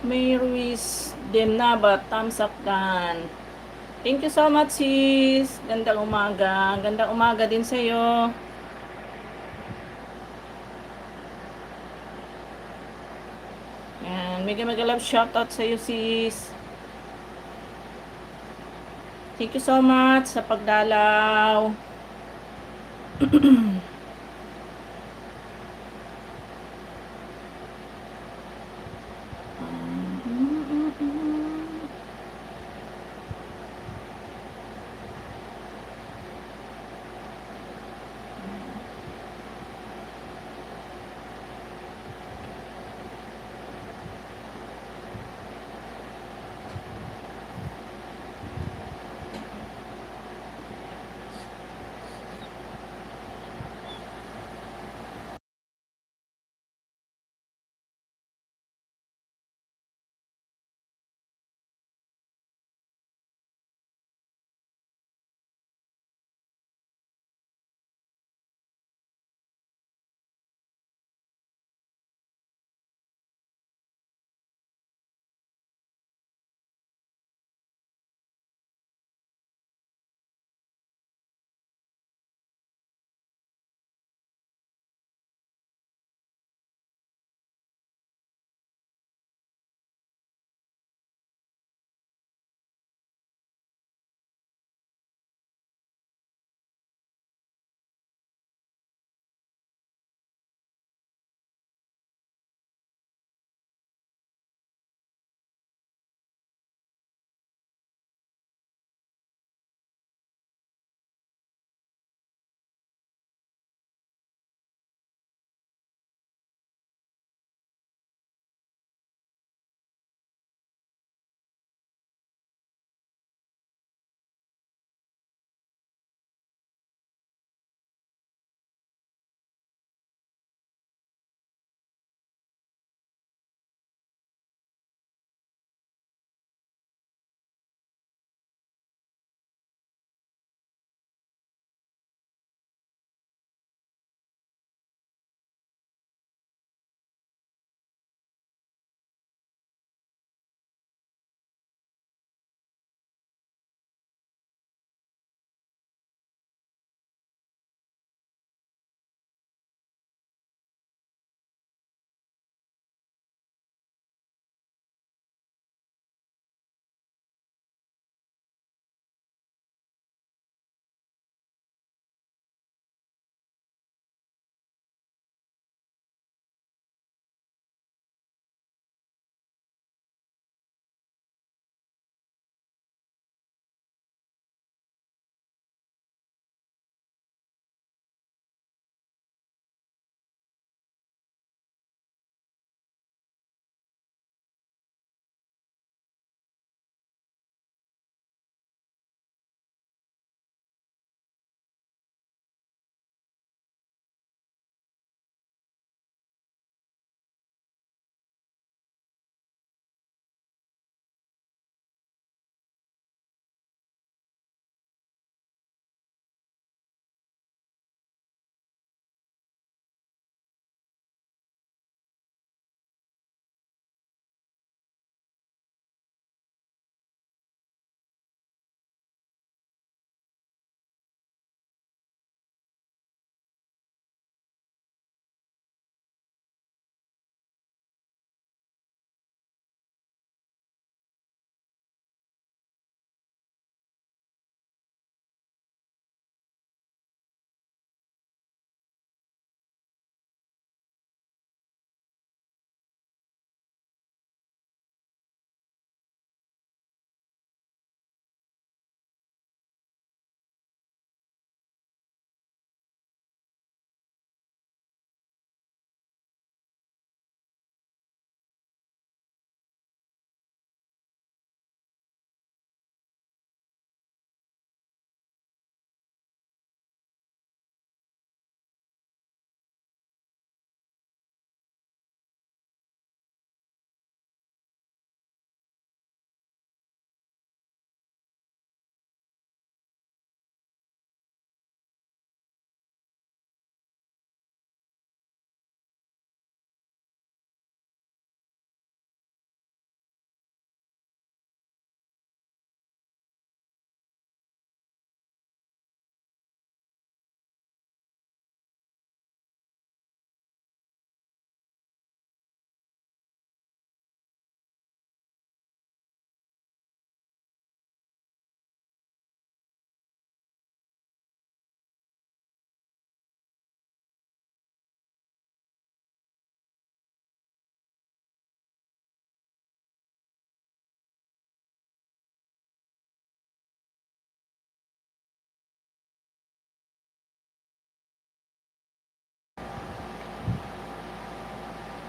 May Ruiz Demnaba, thumbs up dan. Thank you so much, sis. Gandang umaga. Gandang umaga din sa'yo. Yan. Mega mega love shoutout sa'yo, sis. Thank you so much sa pagdalaw.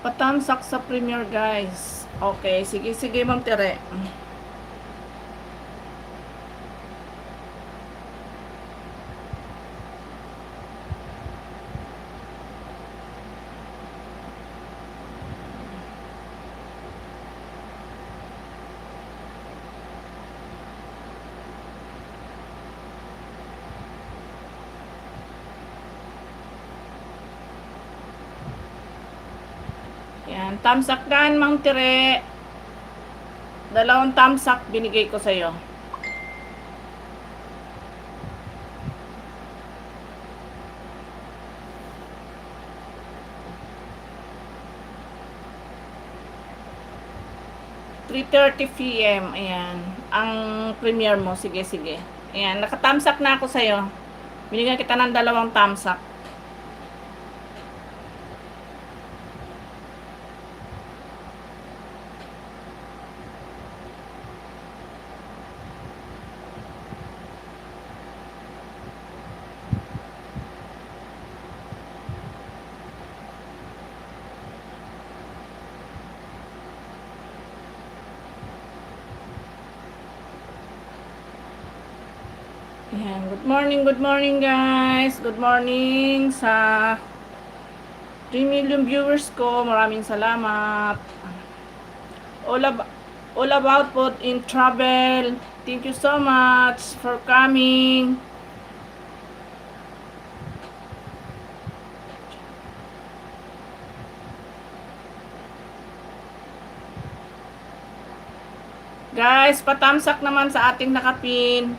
Patamsak sa premiere, guys. Okay, sige, sige, Ma'am Tere. Yan, tamsak dan, Ma'am Tere. 2 tamsak binigay ko sa'yo. PM. Ayan. Ang premiere mo. Sige, sige. Ayan. Nakatamsak na ako sa'yo. Binigyan kita ng 2 tamsak. Ayan. Good morning guys. Good morning sa 3 million viewers ko. Maraming salamat. All about food in travel. Thank you so much for coming. Guys, patamsak naman sa ating nakapin.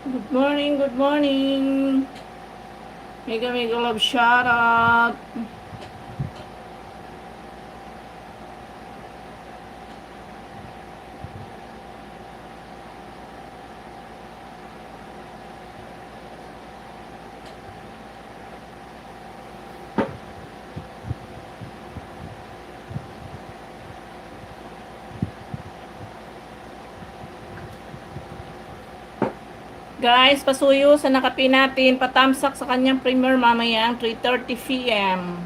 Good morning, good morning. Mega love shout out. Guys, pasuyo sa nakapin natin. Patamsak sa kanyang premiere mamayang 3:30 PM.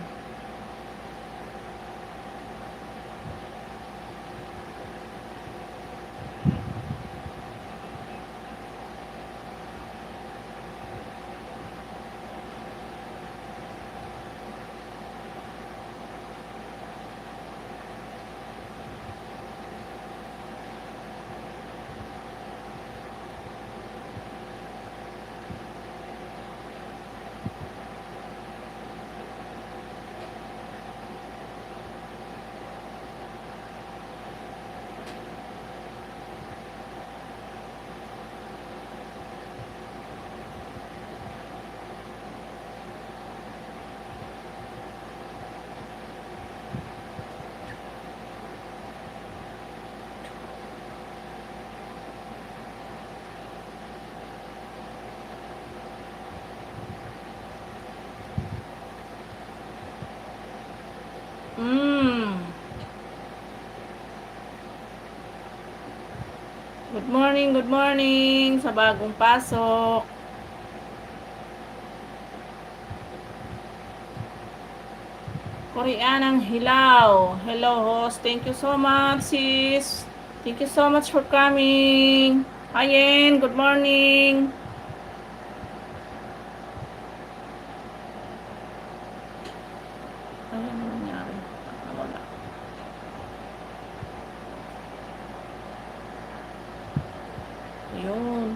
Good morning sa bagong pasok. Koreanang Hilaw. Hello host, thank you so much sis. Thank you so much for coming. Hi, Yen. Good morning. Ano nangyari? Wala. Ayun.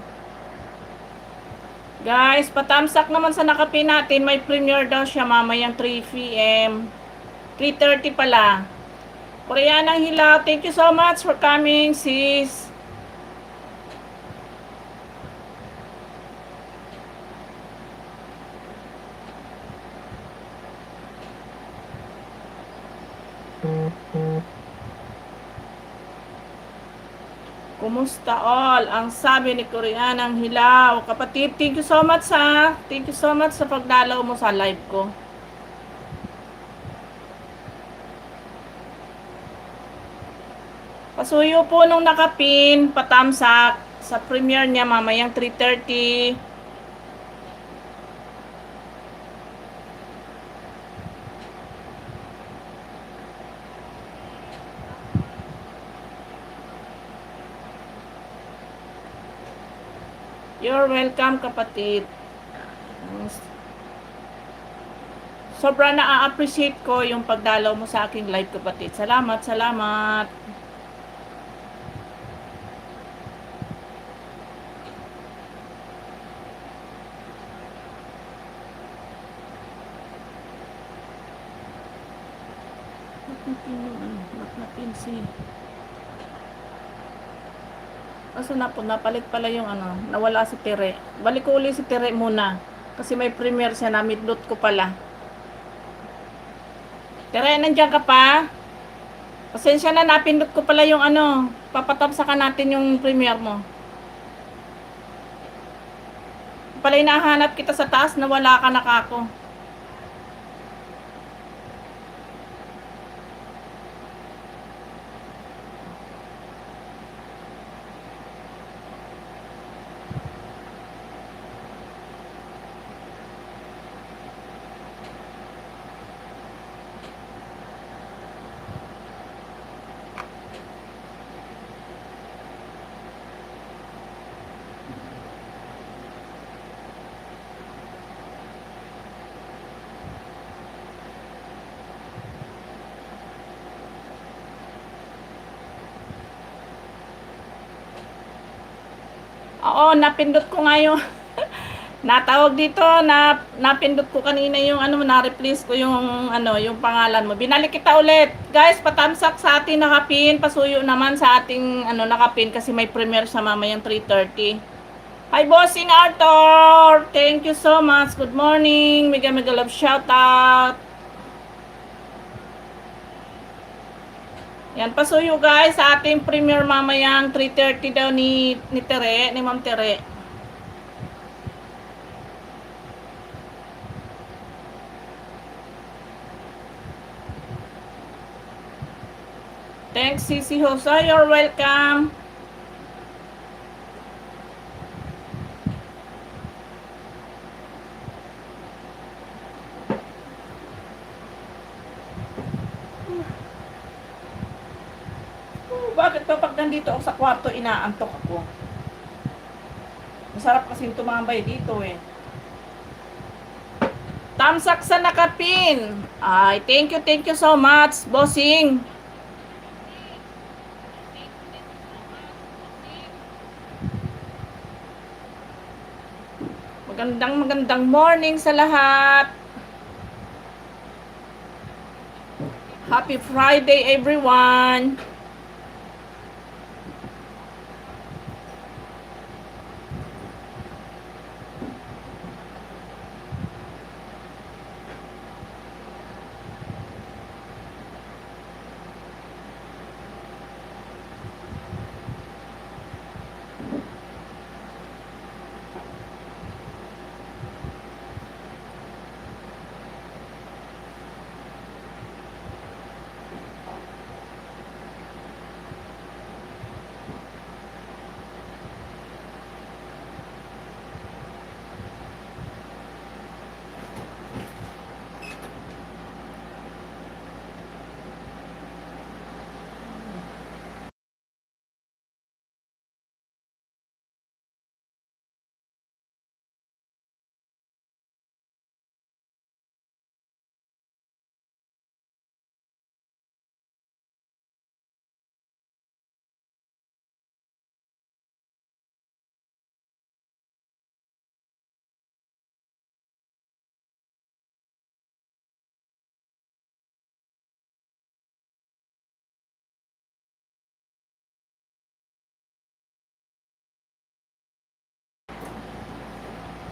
Guys, patamsak naman sa nakapin natin. May premiere daw siya mamayang 3 p.m. 3:30 pala. Koreanang Hilaw, thank you so much for coming, sis. Kumusta all? Ang sabi ni Koreanang Hilaw. Kapatid, thank you so much ha. Thank you so much sa pagdalaw mo sa live ko. Pasuyo po nung nakapin, patamsak sa premiere niya mamayang 3:30. You're welcome, kapatid. Sobra na-appreciate ko yung pagdalaw mo sa aking live, kapatid. Salamat, salamat. Napinsi. Kaso napalit pala yung ano, nawala si Tere. Balik ko uli si Tere muna. Kasi may premiere siya, na-midnot ko pala. Tere, nandiyan ka pa? Pasensya na, napindot ko pala yung ano, papatapsakan natin yung premiere mo. Pala hinahanap kita sa taas, nawala ka na kako. Oo, napindot ko nga yung natawag dito na napindot ko kanina yung ano, na-replace ko yung ano, yung pangalan mo. Binalik kita ulit. Guys, patamsak sa ating nakapin, pasuyo naman sa ating ano nakapin kasi may premiere sa mamayang 3:30. Hi, Bossing Arthur. Thank you so much. Good morning. Mega love shout out. Yan, pasuyo guys sa ating premiere mamayang 3:30 daw ni Tere, ni Ma'am Tere. Thanks, Sisi Hosa. You're welcome. Bakit pa pag nandito ako sa kwarto, inaantok ako? Masarap kasi tumambay dito eh. Tamsak sa nakapin. Ay, thank you so much, bossing. Magandang morning sa lahat. Happy Friday, everyone.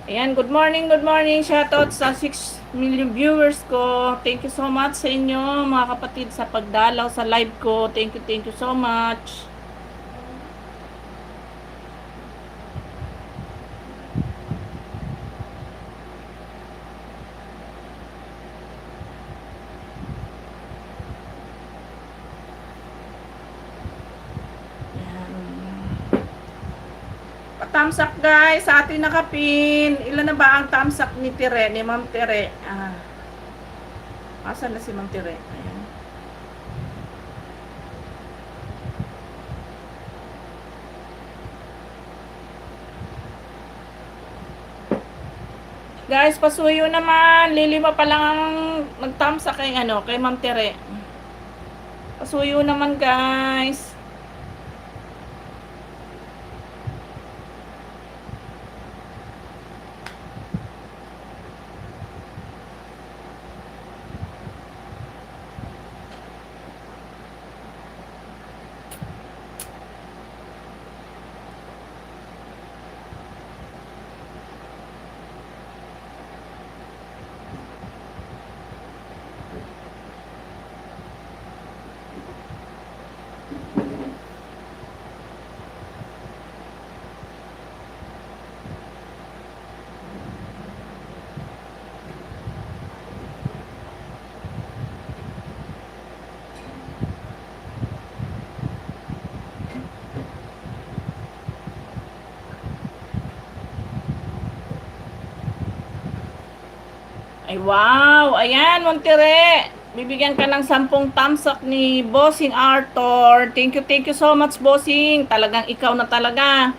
Ayan, good morning. Shoutout sa 6 million viewers ko. Thank you so much sa inyo, mga kapatid, sa pagdalaw sa live ko. Thank you so much. Thumbs up guys sa ating nakapin. Ilan na ba ang thumbs up ni Tire, ni Ma'am Tire? Asan na si Ma'am Tire? Ayan. Guys, pasuyo naman. Lilima pa lang ang nag-thumbs up kay kay Ma'am Tire. Pasuyo naman guys. Ay, wow! Ayan, Montire! Bibigyan ka ng 10 thumbs up ni Bossing Arthur. Thank you so much, Bossing. Talagang ikaw na talaga.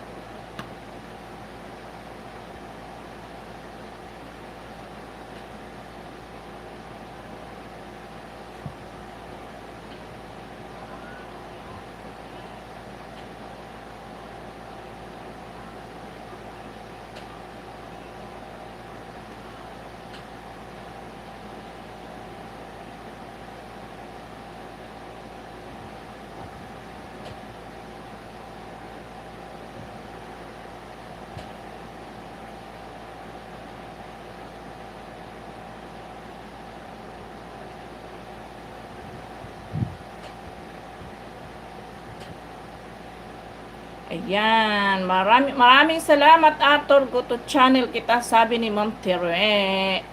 Ayan, maraming salamat Arthur, go to channel kita, sabi ni Ma'am Tere.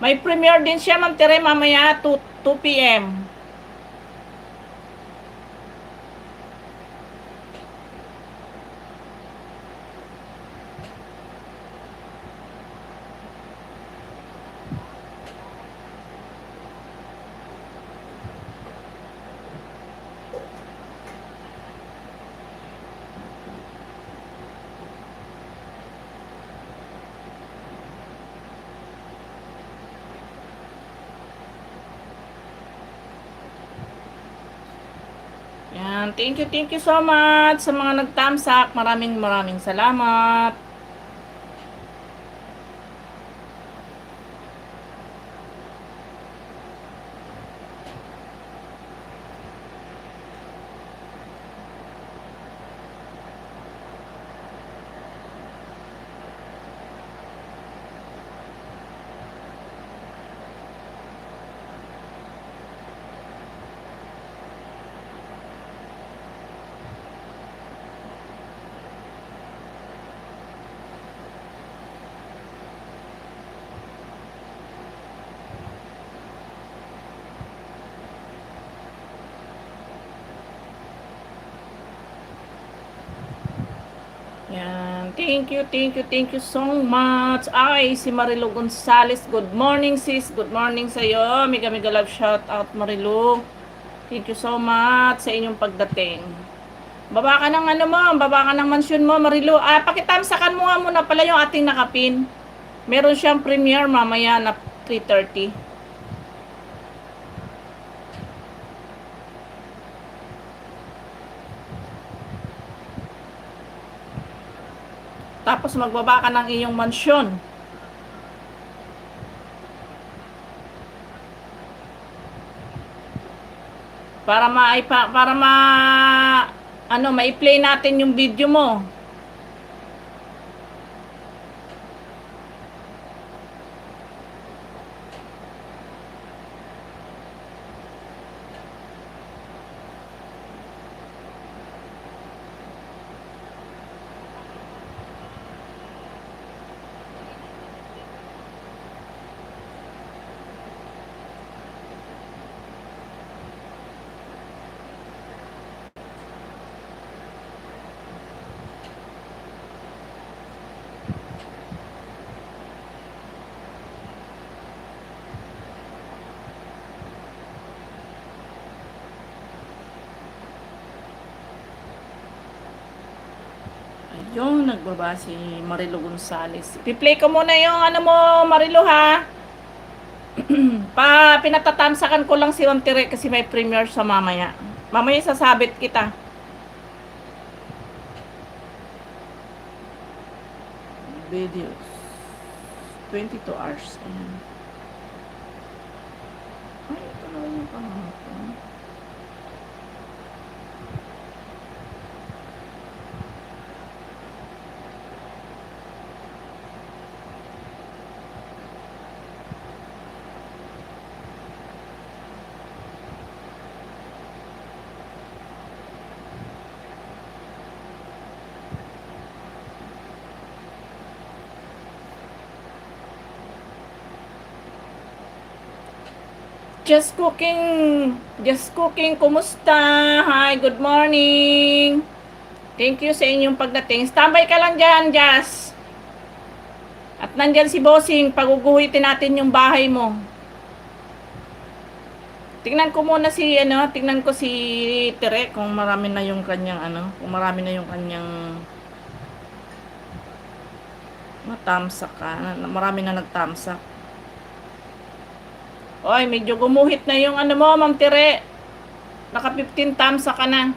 May premiere din siya Ma'am Tere mamaya 2 p.m. Yan, thank you so much sa mga nag-thumbs up. Maraming salamat. Yan, thank you so much. Ay, si Marilu Gonzales, good morning sis, good morning sa iyo. Mega love shout out Marilu. Thank you so much sa inyong pagdating. Baba ka ng baba ka ng mansyon mo Marilu. Pakitamsakan mo nga muna pala yung ating nakapin. Meron siyang premiere mamaya na 3:30. Tapos magbaba ka ng iyong mansyon. Para ma-play natin yung video mo. Yung nagbaba si Marilo Gonzales. Piplay ko muna yung ano mo, Marilo ha. Pinatatamsakan ko lang si Ma'am Tere kasi may premiere sa mamaya. Mamaya sasabit kita. Videos. 22 hours. Ayan. Ay, ito na yung kahapon. Just cooking. Just cooking. Kumusta? Hi, good morning. Thank you sa inyong pagdating. Standby ka lang dyan, Jazz. At nandyan si Bossing. Paguguhitin natin yung bahay mo. Tingnan ko muna tingnan ko si Tere kung marami na yung kanyang kung marami na yung kanyang matamsak marami na nagtamsak. Oy, medyo gumuhit na yung mo, Ma'am Tere. Naka 15 tamsak ka na.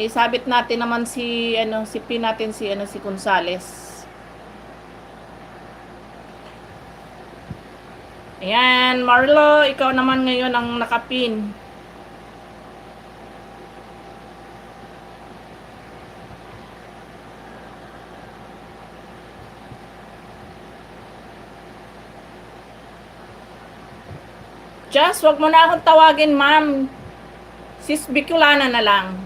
Sabit natin naman si pin natin si Gonzales. Ayan, Marlo, ikaw naman ngayon ang nakapin. Just, wag mo na akong tawagin, ma'am. Sis Bicolana na lang.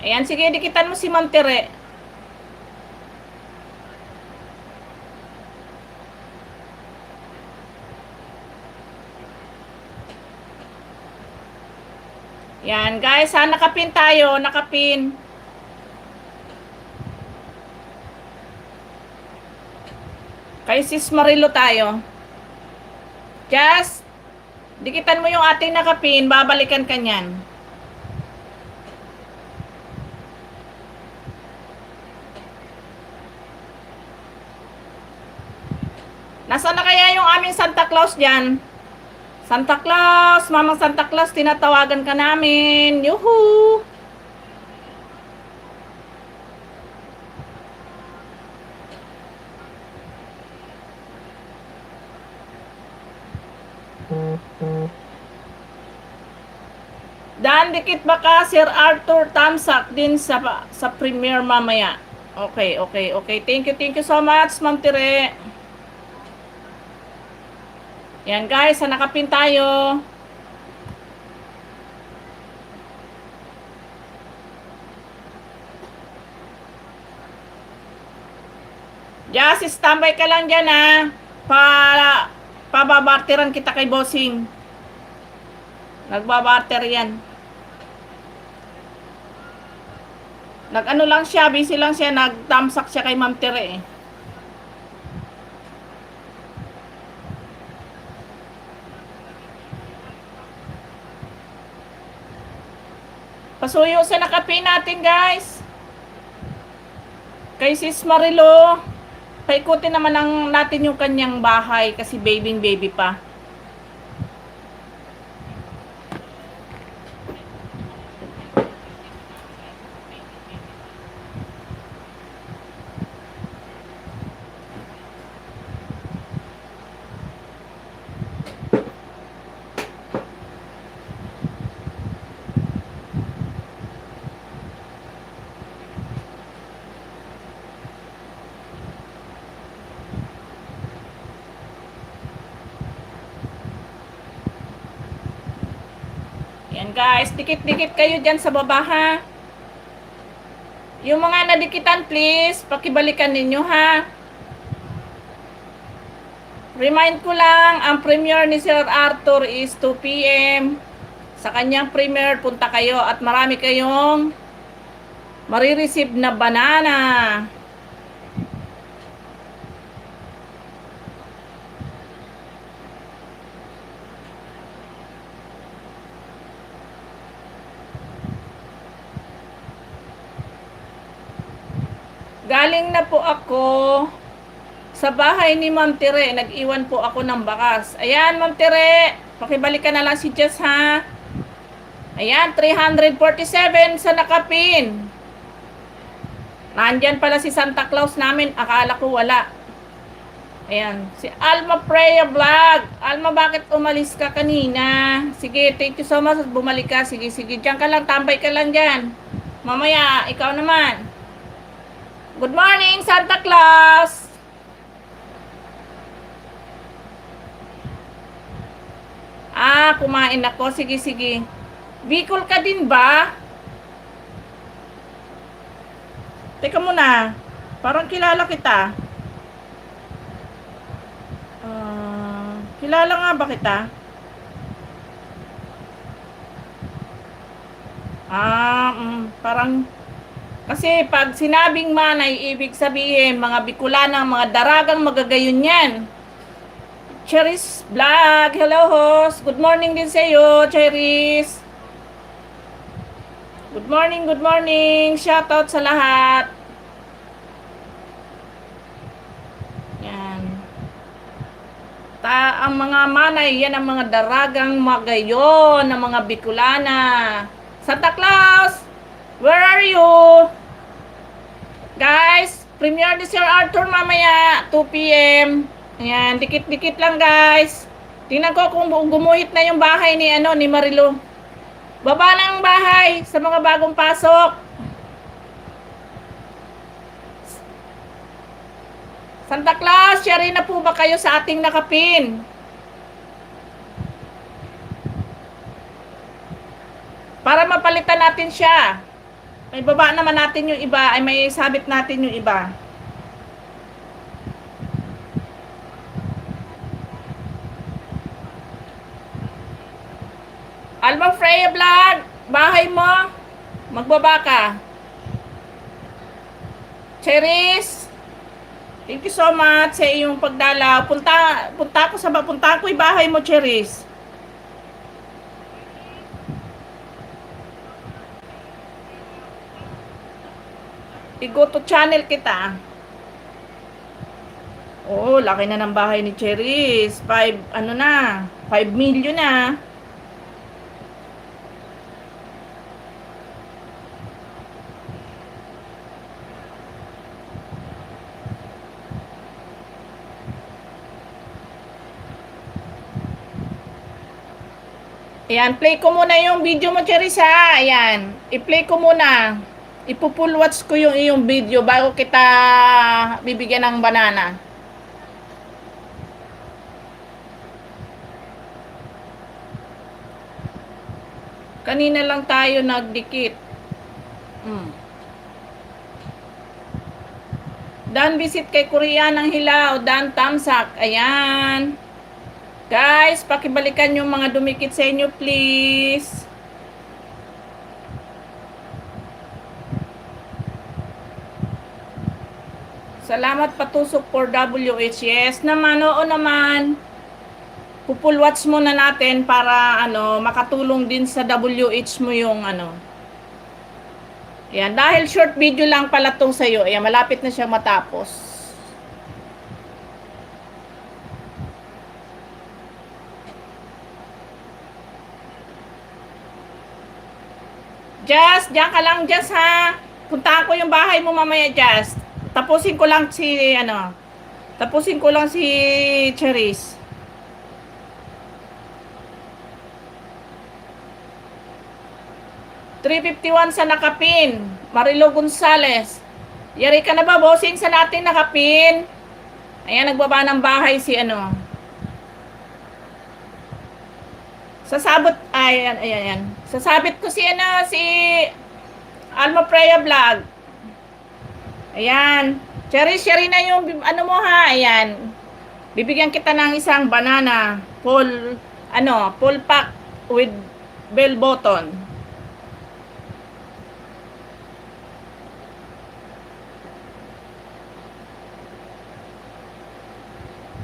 Ayan, sige, dikitan mo si Ma'am Tere. Yan, guys, nakapin tayo, nakapin. Kay Sis Marilo tayo. Just, dikitan mo yung ating nakapin, babalikan ka niyan. Nasaan na kaya yung aming Santa Claus dyan? Santa Claus, Mamang Santa Claus, tinatawagan ka namin. Yuhu! Dan, dikit ba ka, Sir Arthur Tamsak din sa premiere mamaya? Okay. Thank you so much, Ma'am Tere. Yan guys, nakapin tayo. Just standby ka lang dyan para pababarteran kita kay Bossing. Nagbabarter yan. Lang siya, busy lang siya, nagtamsak siya kay Ma'am Tere Pasuyo sa nakapin natin, guys. Kay Sis Marilo. Paikutin naman natin yung kanyang bahay kasi baby pa. Yan guys, dikit-dikit kayo dyan sa baba ha. Yung mga nadikitan please, pakibalikan ninyo ha. Remind ko lang, ang premiere ni Sir Arthur is 2 PM. Sa kanyang premiere, punta kayo at marami kayong marireceive na banana. Galing na po ako sa bahay ni Ma'am Tere. Nag-iwan po ako ng bakas. Ayan, Ma'am Tere. Pakibalikan na lang si Jess, ha? Ayan, 347 sa nakapin. Nandyan pala si Santa Claus namin. Akala ko wala. Ayan, si Alma Freya Vlog. Alma, bakit umalis ka kanina? Sige, thank you so much. Bumalik ka. Sige, sige. Diyan ka lang. Tambay ka lang dyan. Mamaya, ikaw naman. Good morning, Santa Claus. Kumain ako. Sige, sige. Bicol ka din ba? Teka muna. Parang kilala kita. Kilala nga ba kita? Parang kasi pag sinabing manay, ibig sabihin mga Bicolana, mga daragang magagayon yan. Cheris Vlog, hello host. Good morning din sa iyo, Cheris. Good morning, good morning. Shoutout sa lahat. Yan. Ang mga manay, yan ang mga daragang magayon ng mga Bicolana. Santa Claus, where are you? Guys, premiere ni Sir Arthur mamaya, 2 p.m. Ayan, dikit-dikit lang guys. Tingnan ko kung gumuhit na yung bahay ni ni Marilo. Baba ng bahay sa mga bagong pasok. Santa Claus, share na po ba kayo sa ating nakapin? Para mapalitan natin siya. May baba naman natin yung iba, ay may sabit natin yung iba. Alma Freya Vlog, bahay mo, magbaba ka. Cheris, thank you so much sa iyong pagdalaw. Punta ko yung bahay mo, Cheris. I-go to channel kita. Oh, laki na ng bahay ni Cheris. 5 million na. Ayan, play ko muna yung video mo, Cheris, ha. Ayan, i-play ko muna. Ipo-full watch ko yung iyong video bago kita bibigyan ng banana. Kanina lang tayo nagdikit. Dan visit kay Korea ng Hilaw, Dan Tamsak. Ayan. Guys, pakibalikan yung mga dumikit sa inyo, please. Salamat patusok for WH. Yes naman, oo naman. Pupul watch muna natin para makatulong din sa WH mo yung Ayan, dahil short video lang pala tong sa'yo. Ayan, malapit na siya matapos. Just, diyan ka lang, Just, ha. Puntahan ko yung bahay mo mamaya, Just. Tapusin ko lang si Cheris. $351 sa nakapin. Marilo Gonzales. Yari ka na ba, bossing, sa natin nakapin? Ayan, nagbaba ng bahay si Sasabot, ayan. Sasabit ko si Alma Freya Vlog. Ayan. Share na yung mo, ha. Ayan. Bibigyan kita ng isang banana. Full pack with bell button.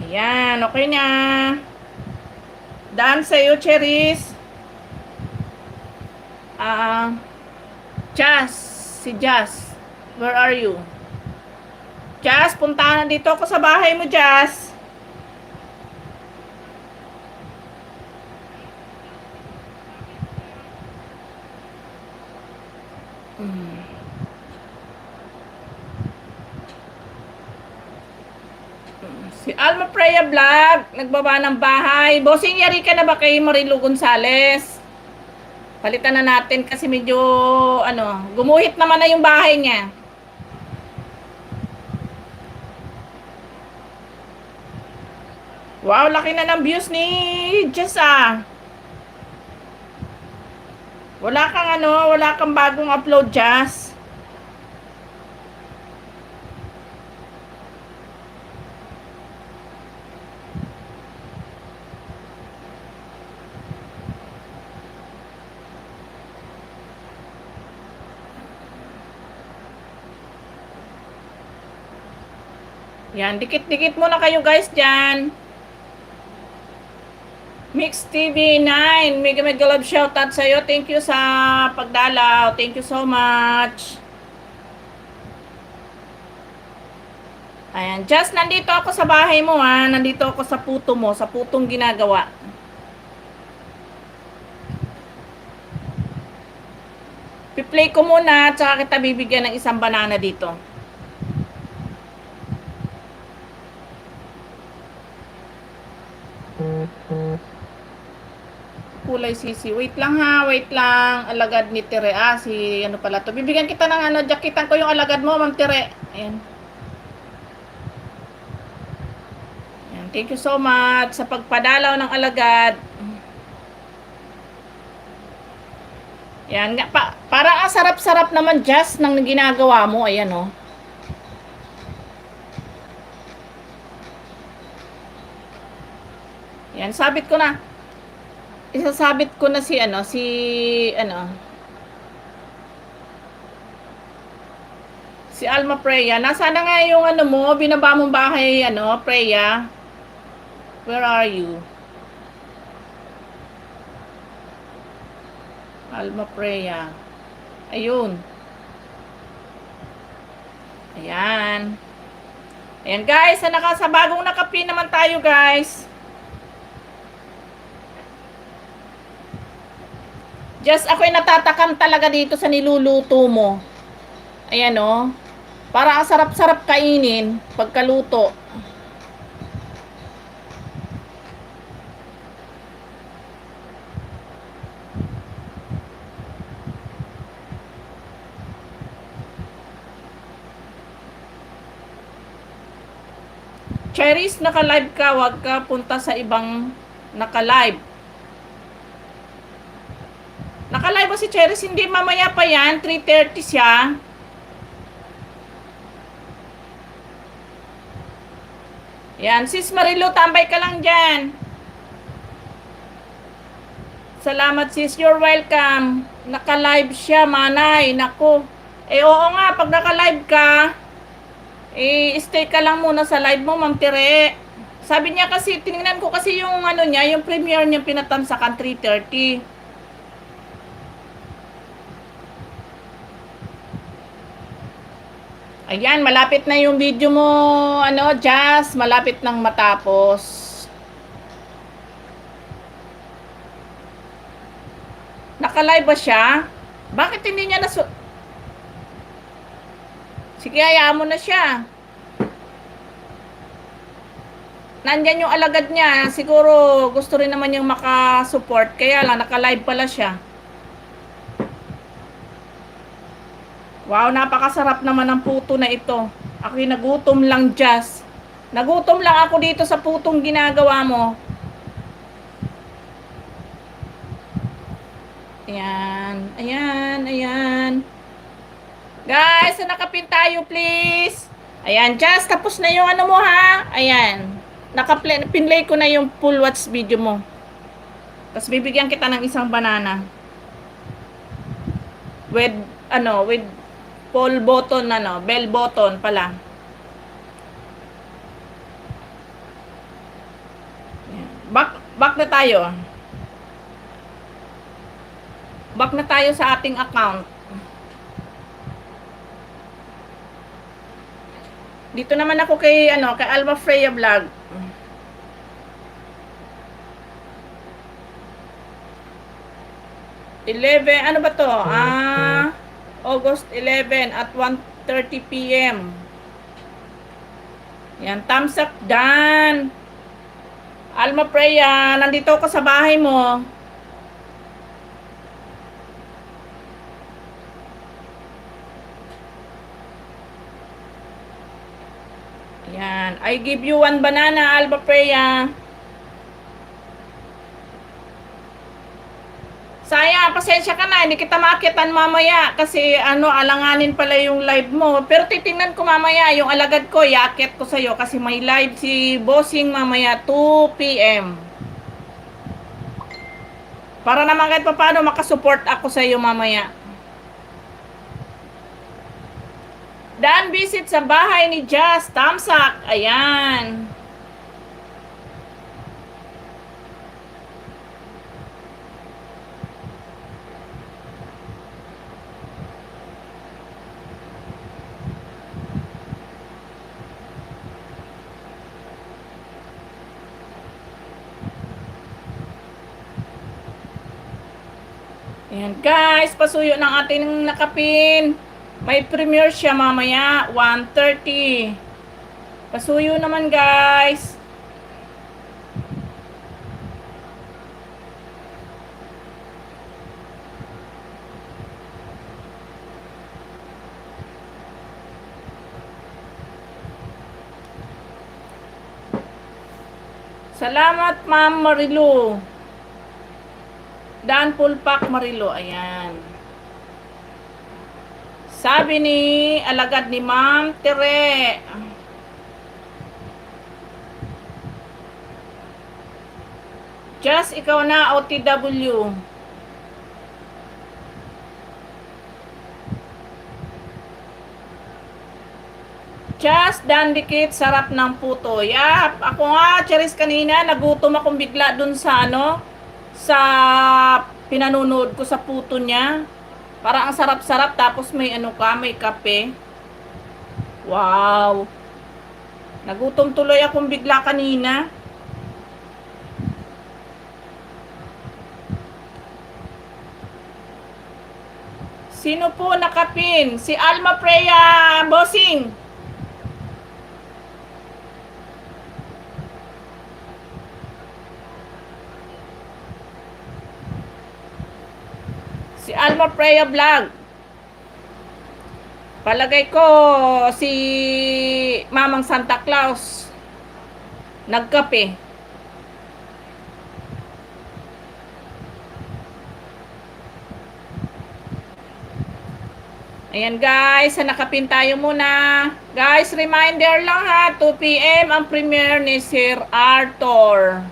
Ayan, okay na. Daan sa'yo, Cheris. Si Jazz. Where are you? Jazz, puntahan na dito ako sa bahay mo, Jazz. Si Alma Freya Vlog, nagbaba ng bahay. Bossing, yari ka na ba kay Marilu Gonzales? Palitan na natin kasi medyo, gumuhit naman na yung bahay niya. Wow, laki na ng views ni Jess ah. Wala kang bagong upload, Jess. Yan, dikit-dikit muna kayo guys dyan. Mix TV 9, mega mega love shoutout sa'yo. Thank you sa pagdalaw. Thank you so much. Ayan, just nandito ako sa bahay mo ha. Nandito ako sa puto mo, sa putong ginagawa. Piplay ko muna, tsaka kita bibigyan ng isang banana dito. Kulay sisi. Wait lang ha, wait lang. Alagad ni Tere. Si ano pala to. Bibigyan kita ng jaketan ko yung alagad mo, Ma'am Tere. Ayan. Ayan. Thank you so much sa pagpadalaw ng alagad. Ayan. Parang sarap-sarap naman just ng ginagawa mo. Ayan o. Ayan. Isasabit ko na si Alma Freya. Nasaan na nga yung mo, binaba mong bahay, Freya? Where are you? Alma Freya. Ayun. Ayan. Ayan guys, sa bagong nakapin naman tayo guys. Just ako'y natatakam talaga dito sa niluluto mo. Ayan o. Para ang sarap-sarap kainin pagkaluto. Cherries, naka-live ka. Huwag ka punta sa ibang naka-live. Naka-live ba si Cherries? Hindi, mamaya pa yan. 3:30 siya. Yan, sis Marilu, tambay ka lang dyan. Salamat sis, you're welcome. Naka-live siya, manay. Naku. Oo nga, pag naka-live ka, stay ka lang muna sa live mo, Ma'am Tere. Sabi niya kasi, tinignan ko kasi yung niya, yung premiere niya pinatamsakan 3:30. Ayan, malapit na yung video mo, Jazz, malapit nang matapos. Naka-live ba siya? Bakit hindi niya Sige, hayaan mo na siya. Nandyan yung alagad niya. Siguro gusto rin naman yung makasupport. Kaya lang, naka-live pala siya. Wow, napakasarap naman ng puto na ito. Ako'y nagutom lang, Jazz. Nagutom lang ako dito sa putong ginagawa mo. Ayan, ayan, ayan. Guys, nakapin tayo, please. Ayan, Jazz, tapos na yung mo, ha? Ayan. Pinlay ko na yung full watch video mo. Tapos bibigyan kita ng isang banana. With pull button, bell button pala. Back na tayo. Back na tayo sa ating account. Dito naman ako kay, ano, kay Alma Freya Vlog. 11, ano ba to? August 11 at 1:30 p.m. Yan, thumbs up dyan. Alma Freya, nandito ako sa bahay mo. Yan, I give you one banana, Alma Freya. Sayang, pasensya ka na, hindi kita makitan mamaya kasi ano, alanganin pala yung live mo. Pero titingnan ko mamaya yung alagad ko, yakit ko sa'yo kasi may live si Bossing mamaya 2 p.m. Para naman kahit paano makasupport ako sa'yo mamaya. Dan visit sa bahay ni Jazz, Tamsak, ayan. Ayan guys, pasuyo ng ating nakapin. May premiere siya mamaya, 1:30. Pasuyo naman guys. Salamat Ma'am Marilu. Dan Pulpak Marilo, ayan. Sabi ni alagad ni Ma'am Tere. Just ikaw na OTW. Just dan dikit sarap ng puto. Yap, ako nga Cheris kanina nagutom akong bigla dun sa ano, sa pinanonood ko sa puto niya. Parang ang sarap-sarap tapos may ano ka, may kape. Wow. Nagutom tuloy akong bigla kanina. Sino po nakapin? Si Alma Freya, Bossing. Si Alma Freya Vlog. Palagay ko si Mamang Santa Claus nagkape. Ayan guys, nakapin tayo muna. Guys, reminder lang ha, 2 p.m. ang premiere ni Sir Arthur.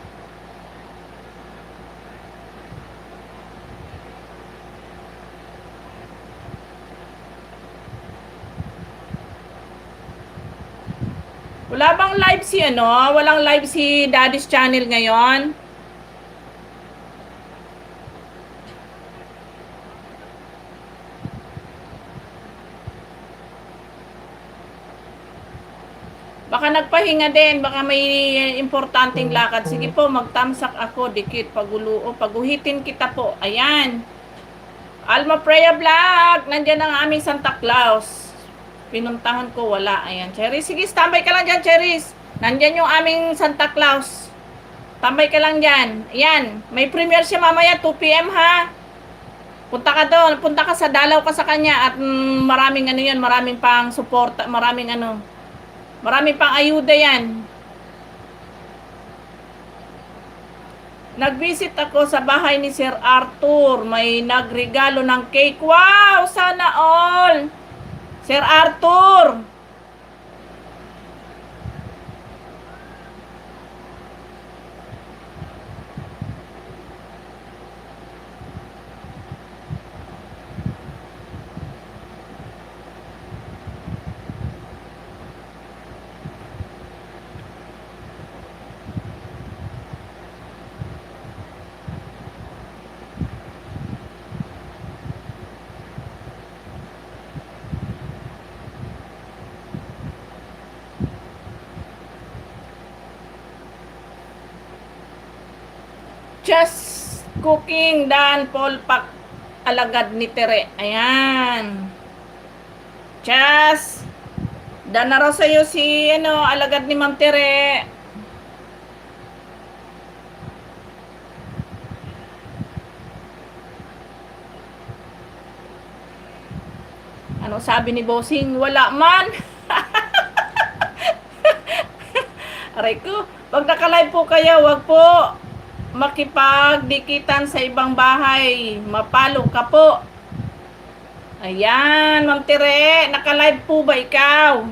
Wala bang live si ano? Walang live si Daddy's Channel ngayon? Baka nagpahinga din, baka may importanteng lakad. Sige po, magtamsak ako, dikit, paguhitin kita po. Ayan. Alma Freya Vlog, nandyan ang aming Santa Claus. Pinuntahan ko, wala. Ayan, Cheris. Sige, standby ka lang dyan, Cheris. Nandyan yung aming Santa Claus. Tambay ka lang dyan. Ayan, may premiere siya mamaya, 2 p.m. ha. Punta ka doon, punta ka sa dalaw ka sa kanya at maraming ano yan, maraming pang support, maraming ano, maraming pang ayuda yan. Nag-visit ako sa bahay ni Sir Arthur. May nagregalo ng cake. Wow! Sana all! Sir Arthur! Just cooking dan Polpak alagad ni Tere. Ayan. Just dan na raw sa'yo si alagad ni Ma'am Tere. Ano sabi ni Bossing? Wala man. Aray ko, pag naka-live po kayo, wag po makipagdikitan sa ibang bahay. Mapalo ka po. Ayan, Ma'am Tere, naka-live po ba ikaw?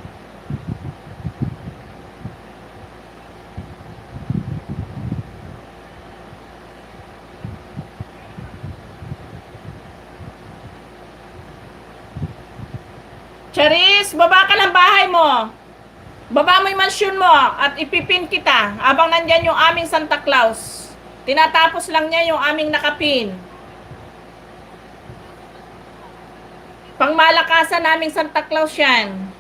Charis, baba ka ng bahay mo. Baba mo yung mansyon mo at ipipin kita habang nandyan yung aming Santa Claus. Tinatapos lang niya yung aming nakapin. Pangmalakasan naming Santa Claus yan.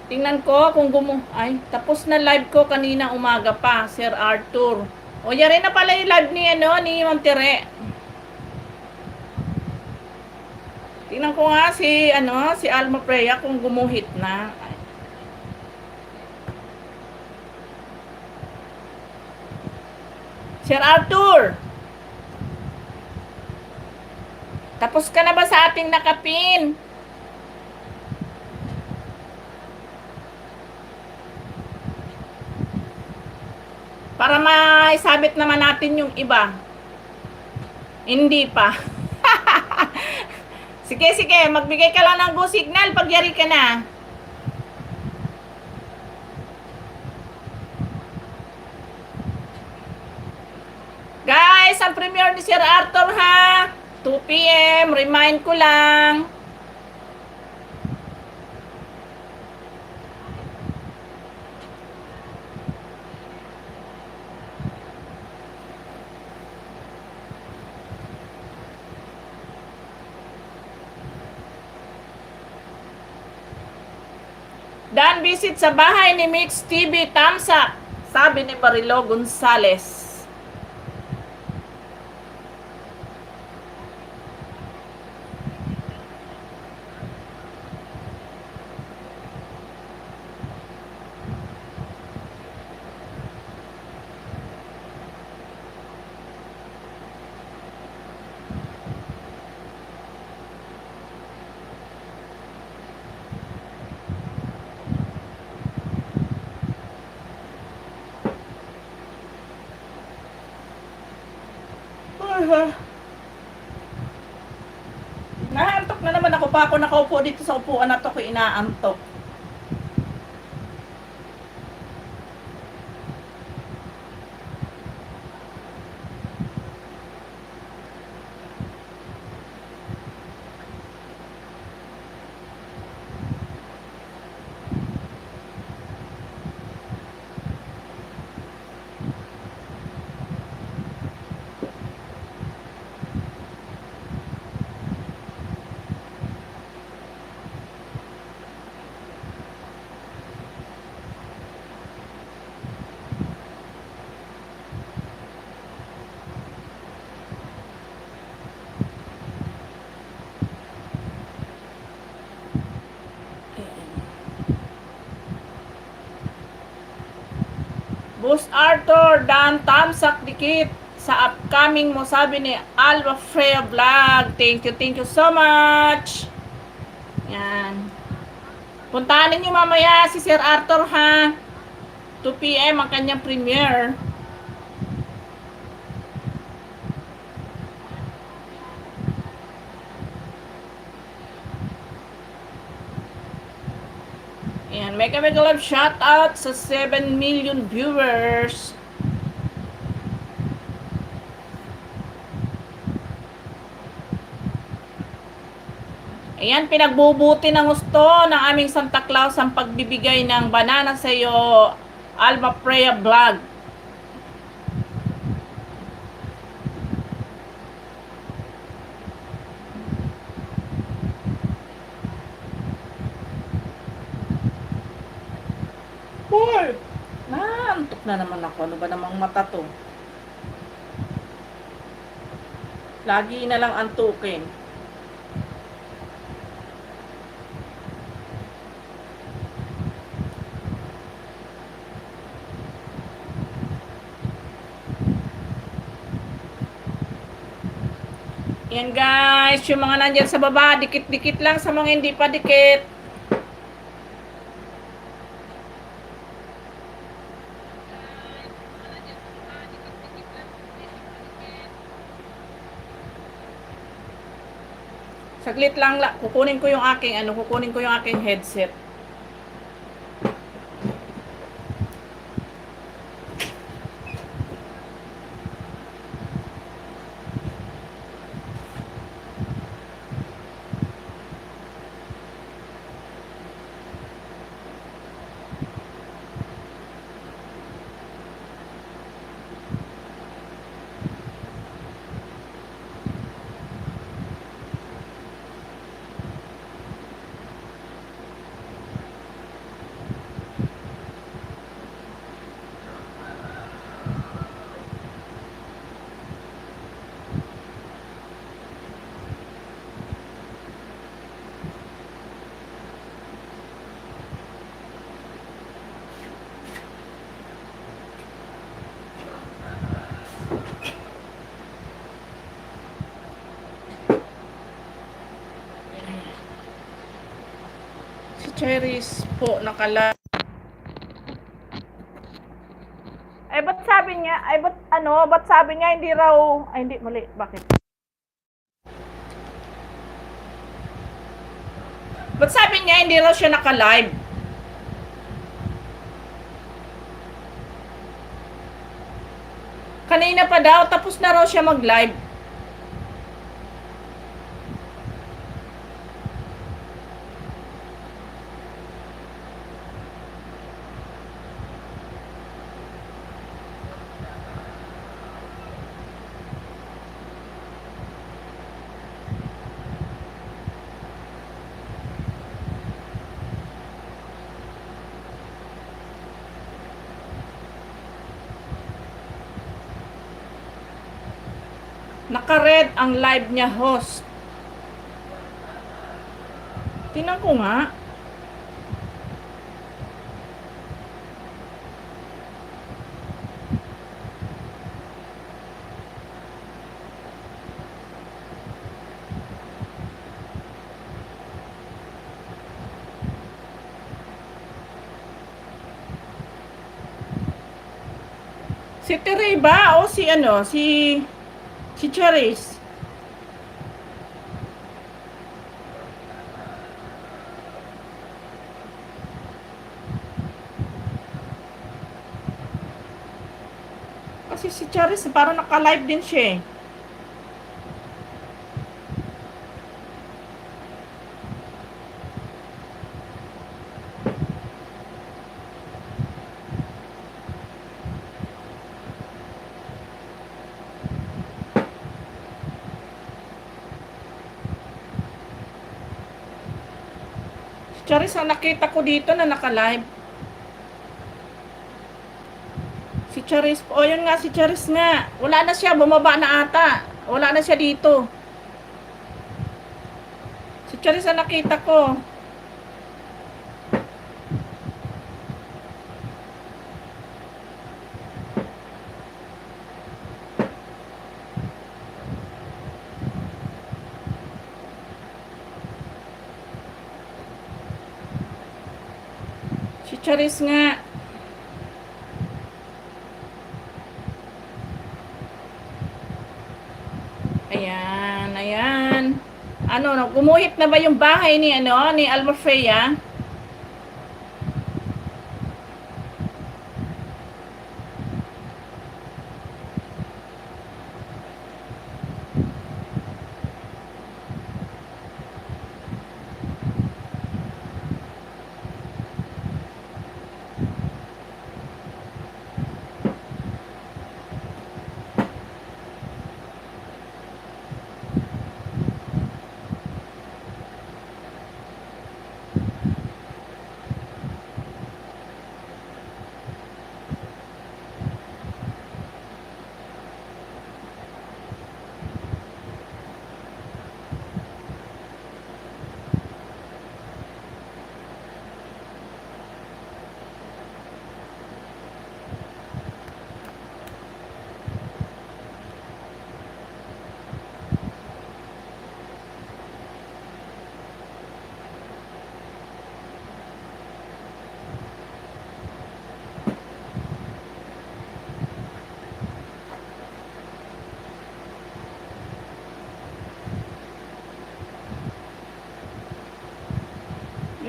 Tingnan ko kung Ay, tapos na live ko kanina umaga pa, Sir Arthur. O, yari na pala yung live ni Ma'am Tere. Tingnan ko nga si Alma Freya kung gumuhit na. Sir Arthur! Tapos ka na ba sa ating nakapin? Para maisabit naman natin yung iba. Hindi pa. Sige, magbigay ka lang ng go signal pag yari ka na. Guys, ang premiere ni Sir Arthur ha. 2 p.m. Remind ko lang. Dan visit sa bahay ni Mix TV Tamsa, sabi ni Barilo Gonzales. Naantok na naman ako pa ako nakaupo dito sa upuan na to ko inaantok. Boss Arthur, Dan Tamsak dikit sa upcoming mo, sabi ni Alma Freya Vlog. Thank you so much. Yan. Puntahan ninyo mamaya si Sir Arthur ha. 2 p.m. ang kanyang premiere. Ayan, mega love shout out sa 7 million viewers. Ayan, pinagbubuti ng gusto ng aming Santa Claus ang pagbibigay ng banana sa iyo, Alma Freya Vlog. Hoy! Naantok na naman ako. Ano ba namang mata to? Lagi na lang antukin. Yan guys, yung mga nandyan sa baba, dikit-dikit lang sa mga hindi pa dikit. Saglit lang, kukunin ko yung aking headset. Si Cherries po nakala. Ba't sabi niya hindi raw, ay hindi, mali, bakit? Ba't sabi niya hindi raw siya naka-live? Kanina pa daw, tapos na raw siya mag-live. Naka-red ang live niya, host. Tingnan ko nga. Si Tere ba? O si ano? Si Cherries. Kasi si Cherries parang naka-live din siya eh. Si Cherries ang nakita ko dito na naka-live. Si Cherries, o yun nga, si Cherries nga. Wala na siya, bumaba na ata. Wala na siya dito. Si Cherries ang nakita ko. Si Cherries nga. Ayan, ayan. Ano, gumuhit na ba yung bahay ni Alma Freya?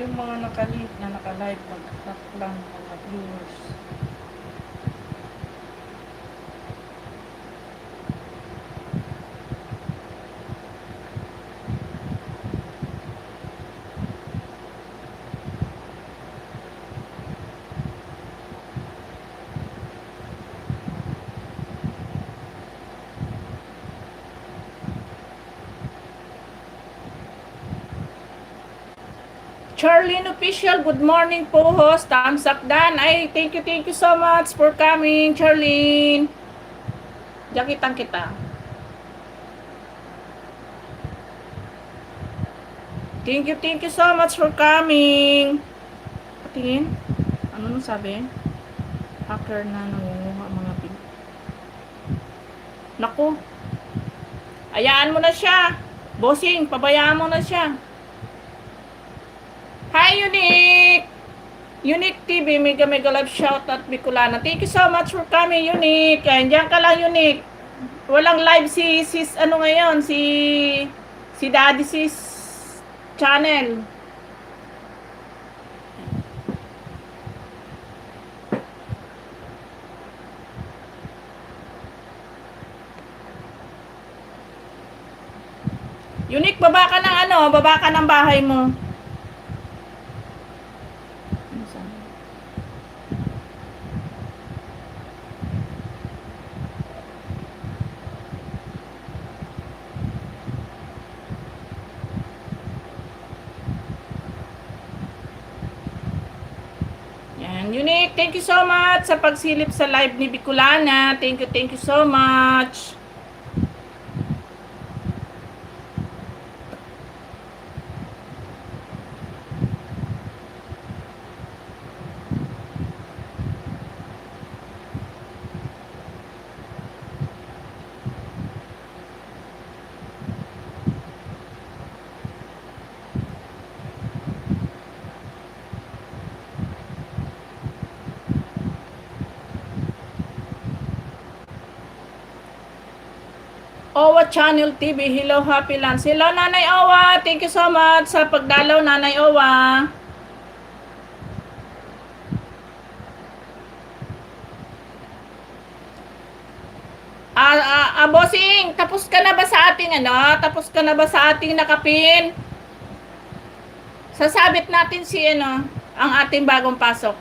Yung mga naka-live, mag-tap lang mga viewers. Charlene Official, good morning po, host. Thumbs up dan. Ay, thank you so much for coming, Charlene. Diyan kitang kita. Thank you so much for coming. Tingin, ano nung sabi? Hacker na nangunguha mga pin. Naku, ayaan mo na siya. Bossing, pabayaan mo na siya. Hi, Unique! Unique TV, mega love shout at Bicolana. Thank you so much for coming, Unique. Ayan, diyan ka lang, Unique. Walang live si sis, ano ngayon, si Daddy sis channel. Unique, baba ka ng ano, baba ka ng bahay mo. Yan, Unique, thank you so much sa pagsilip sa live ni Bicolana. Thank you so much. Owa Channel TV, hello Happy Lands. Hello Nanay Owa, thank you so much sa pagdalaw Nanay Owa. Bossing, tapos ka na ba sa ating ano? Tapos ka na ba sa ating nakapin? Sasabit natin si ano, ang ating bagong pasok.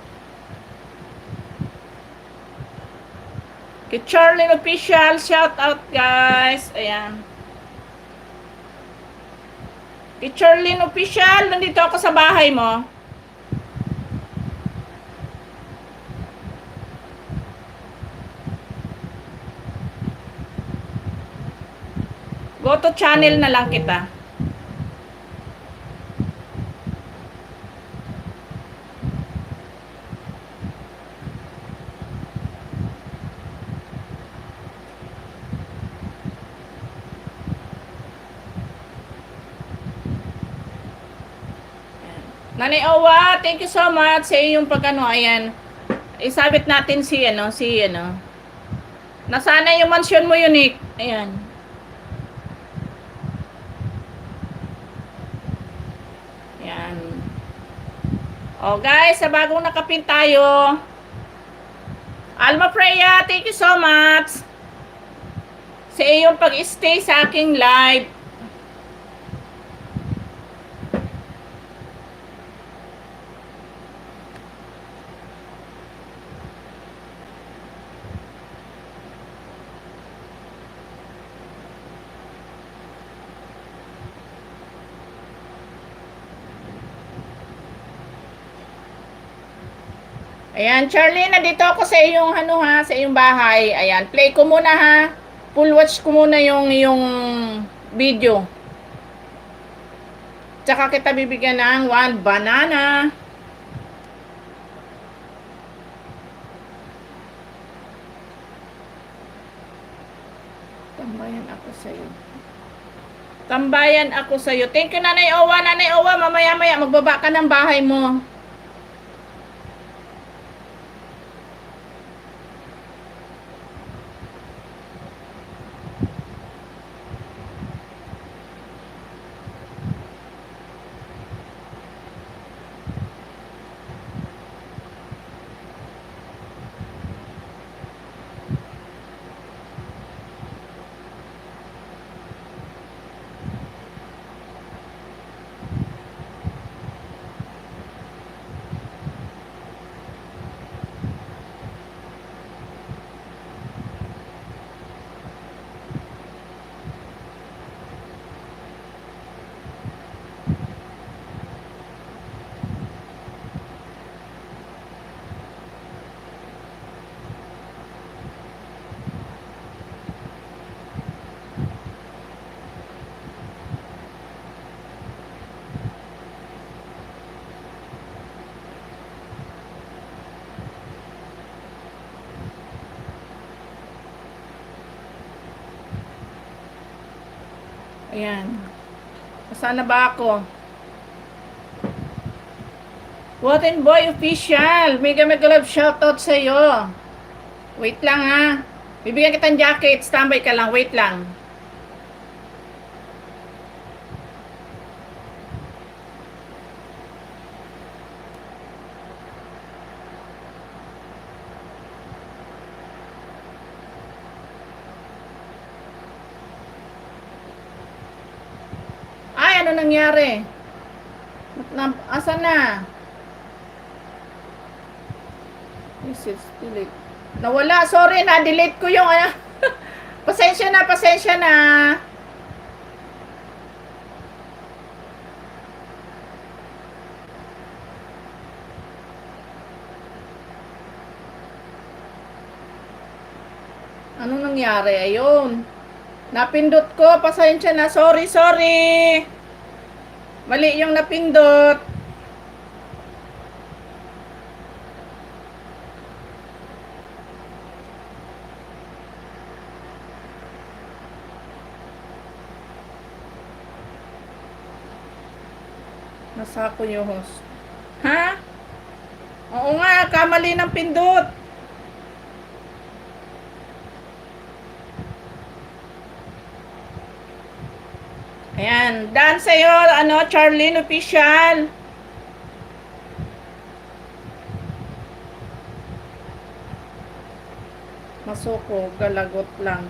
Kay Charlene Official, shout out guys. Ayan. Kay Charlene Official, nandito ako sa bahay mo. Go to channel na lang kita. Nanay Owa, thank you so much sa iyong pag-ano, ayan. Isabit natin si ano. Nasana yung mansion mo, Unique. Ayan. Ayan. Oh, guys, sa bagong nakapin tayo. Alma Freya, thank you so much sa iyong pag-stay sa aking live. Ayan, Charlene, nandito ako sa iyong ano ha, sa iyong bahay. Ayan, play ko muna ha. Full watch ko muna yung video. Tsaka kita bibigyan ng 1 banana. Tambayan ako sa iyo. Tambayan ako sa iyo. Thank you, Nanay Owa. Nanay Owa, mamaya-maya magbaba ka ng bahay mo. Ayan. Saan na ba ako? What in Boy Official. Mega mega love shoutout sa'yo. Wait lang ha. Bibigyan kitang jacket. Standby ka lang. Wait lang. Ay, ano nangyari? Asan na? This is delete. Nawala. Sorry na. Delete ko yung ano. Pasensya na. Pasensya na. Ano nangyari? Ayun. Napindot ko. Pasensya na. Sorry, sorry. Mali yung napindot. Nasa ko yung host. Ha? Oo nga. Kamali ng pindot. Ayan, daan sa'yo, ano, Charlene Official. Masuko, galagot lang.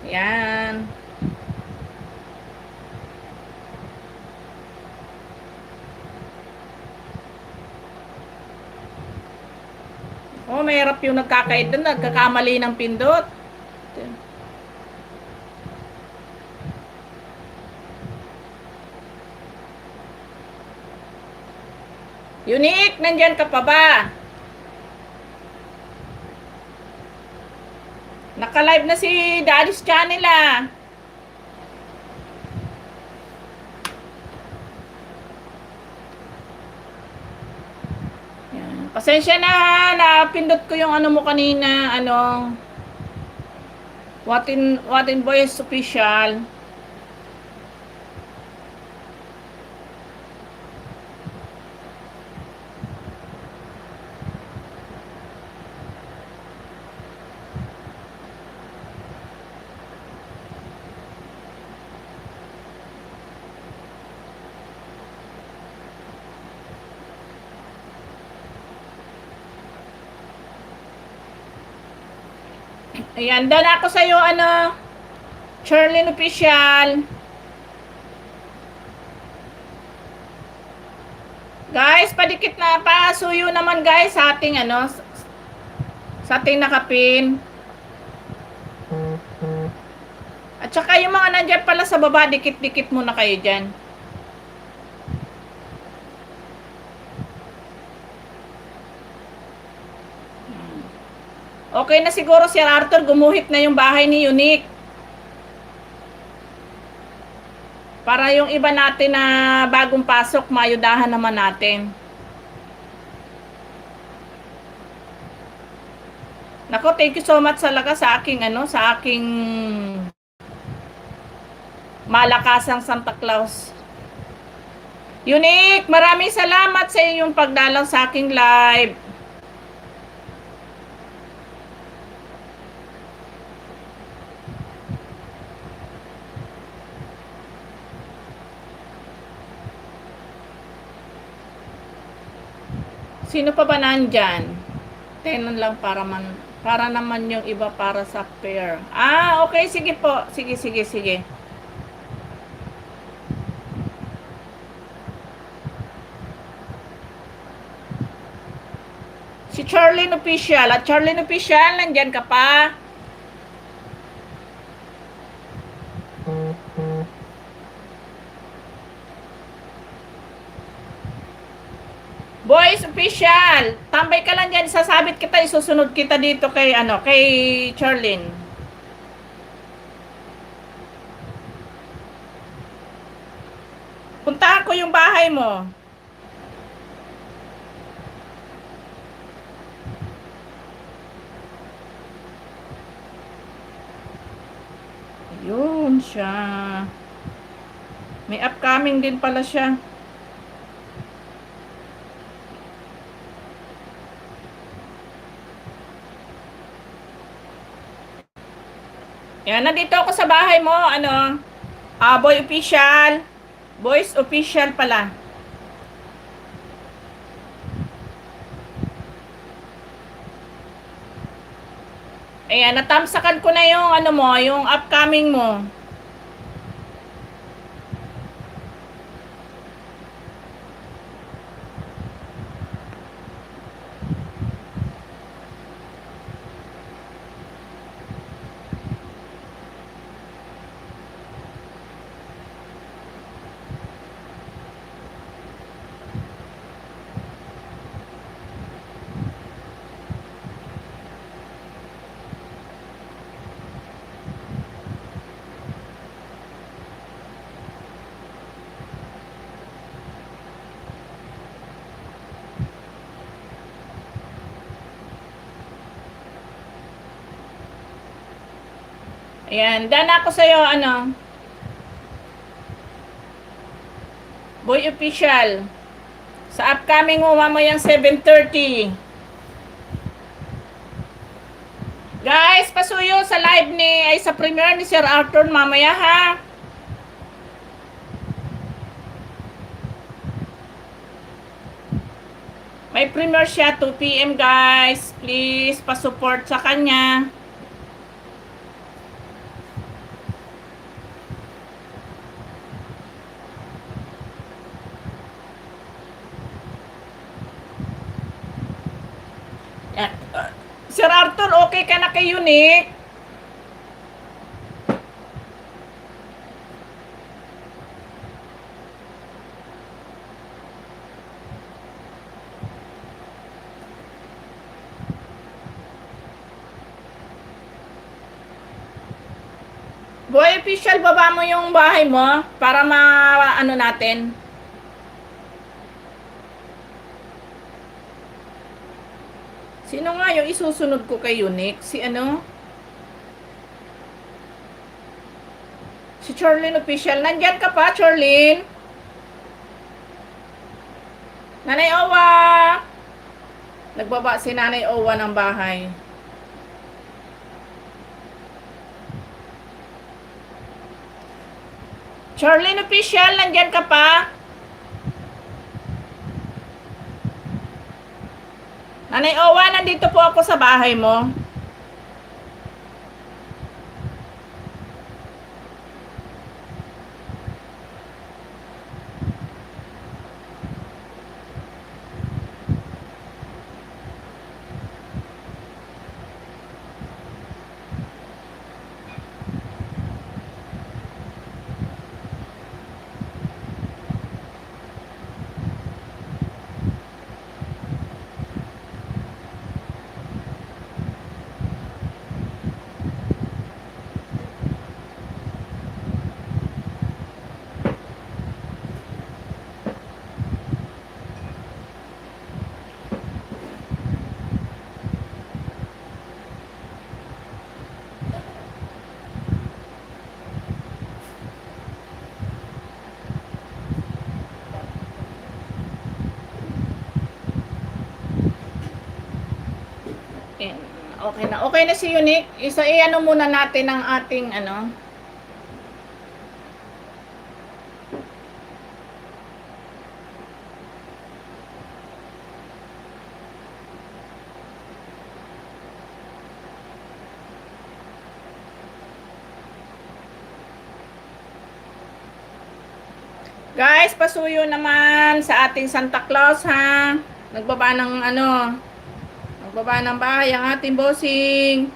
Ayan. Oh, mahirap yung nagkakait doon, nagkakamali ng pindot. Unique, nandyan ka pa ba? Naka-live na si Daddy's channel ah. Yan. Pasensya na ha, napindot ko yung ano mo kanina, ano, What in Boys Official. Ayan, done ako sa'yo, ano, Charlene Official. Guys, padikit na, pasuyo naman guys sa ating, ano, sa ating nakapin. At saka yung mga nandyan pala sa baba, dikit-dikit muna kayo dyan. Okay na siguro si Arthur, gumuhit na yung bahay ni Unique. Para yung iba natin na bagong pasok, mayudahan naman natin. Nako, thank you so much talaga sa aking ano, sa aking malakasang Santa Claus. Unique, maraming salamat sa iyong pagdalaw sa aking live. Sino pa ba nandyan? Tenan lang para naman yung iba para sa pair. Ah, okay, sige po. Sige, sige, sige. Si Charlene Official. At Charlene Official, nandyan ka pa? Boys Official, tambay ka lang dyan, sasabit kita, isusunod kita dito kay, ano, kay Charlene. Puntahan ko yung bahay mo. Ayun, siya. May upcoming din pala siya. Yan, nandito ako sa bahay mo. Ano? Boy official. Boys official pala. Ayan, natamsakan ko na yung ano mo, yung upcoming mo. Ayan, daan ako sa'yo, ano, Boy official. Sa upcoming mo, mamayang 7:30. Guys, pasuyo sa live ni, ay sa premiere ni Sir Arthur mamaya ha. May premiere siya, 2 PM guys. Please, pasupport sa kanya. Sir Arthur, okay ka na kay Unique? Boy official, baba mo yung bahay mo para ano natin. Sino nga yung isusunod ko kay Unique? Si ano? Si Charlene official. Nandyan ka pa, Charlene? Nanay Owa! Nagbaba si Nanay Owa ng bahay. Charlene official, nandyan ka pa? Nanay Owa, nandito po ako sa bahay mo. Okay na. Okay na si Unique. Ano muna natin ang ating ano. Guys, pasuyo naman sa ating Santa Claus ha. Nagbaba ng ano. Nagbaba ng bahay ang ating bossing.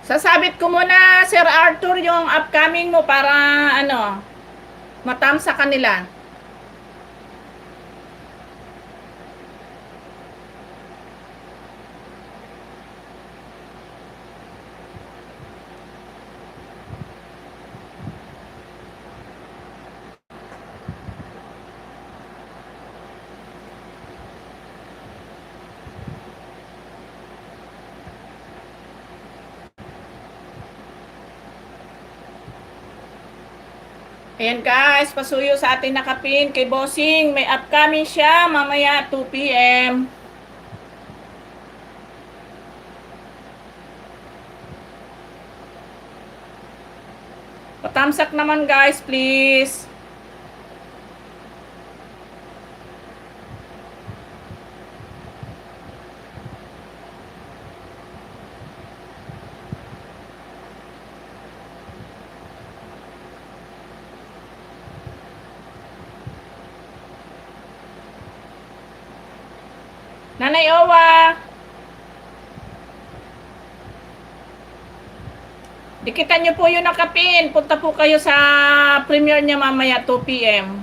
Sasabit ko muna, Sir Arthur, yung upcoming mo para ano, matam sa kanila. Ayan guys, pasuyo sa ating nakapin kay Bossing. May upcoming siya mamaya 2 p.m. Patamsak naman guys, please. Nanay Owa, dikitan niyo po yung nakapin. Punta po kayo sa premiere niya mamaya 2 p.m.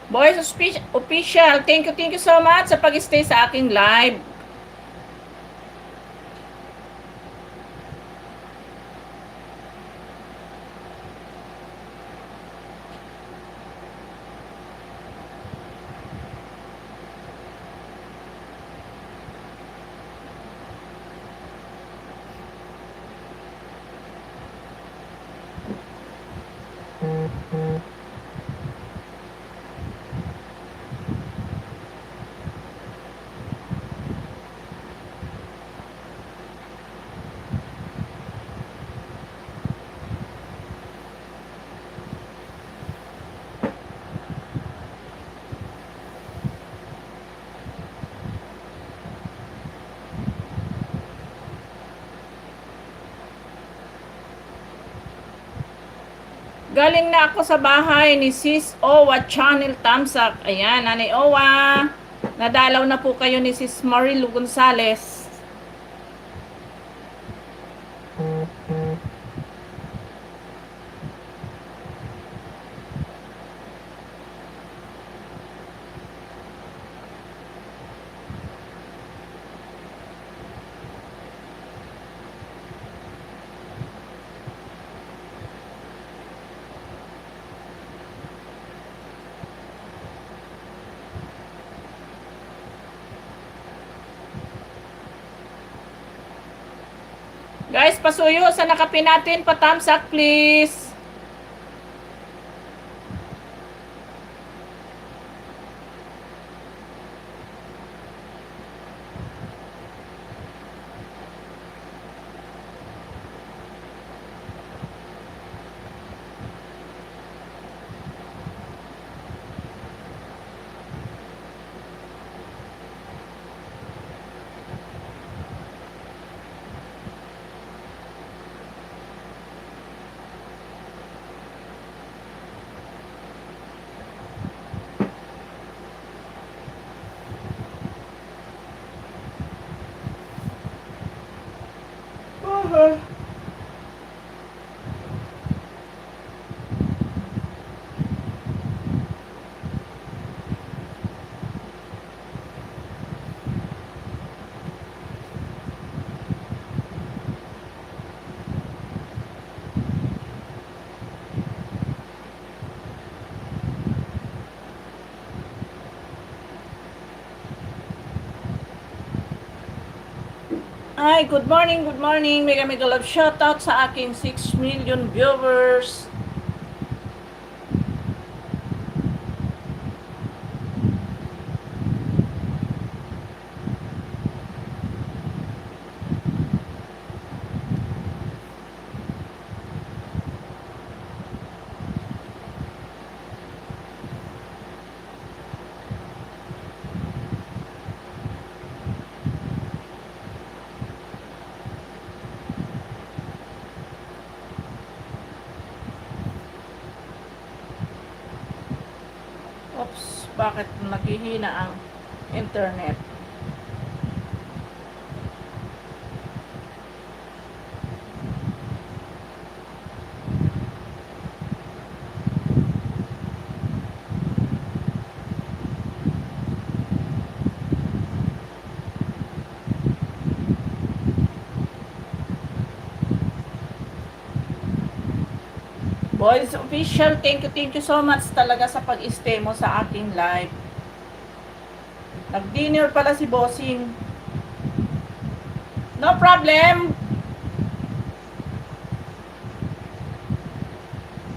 Boys Official, thank you so much sa pag-stay sa aking live. Galing na ako sa bahay ni Sis Owa Channel Tamsak. Ayan, Nanay Owa. Nadalaw na po kayo ni Sis Marilu Gonzales. Guys, pasuyo sa nakapin natin. Patamsak, please. Ay, good morning, good morning. Mega love shoutout sa aking 6 million viewers. Oops, bakit naghihina ang internet? Boys Official, thank you so much talaga sa pag-stay mo sa aking live. Nag-dinner pala si Bossing. No problem.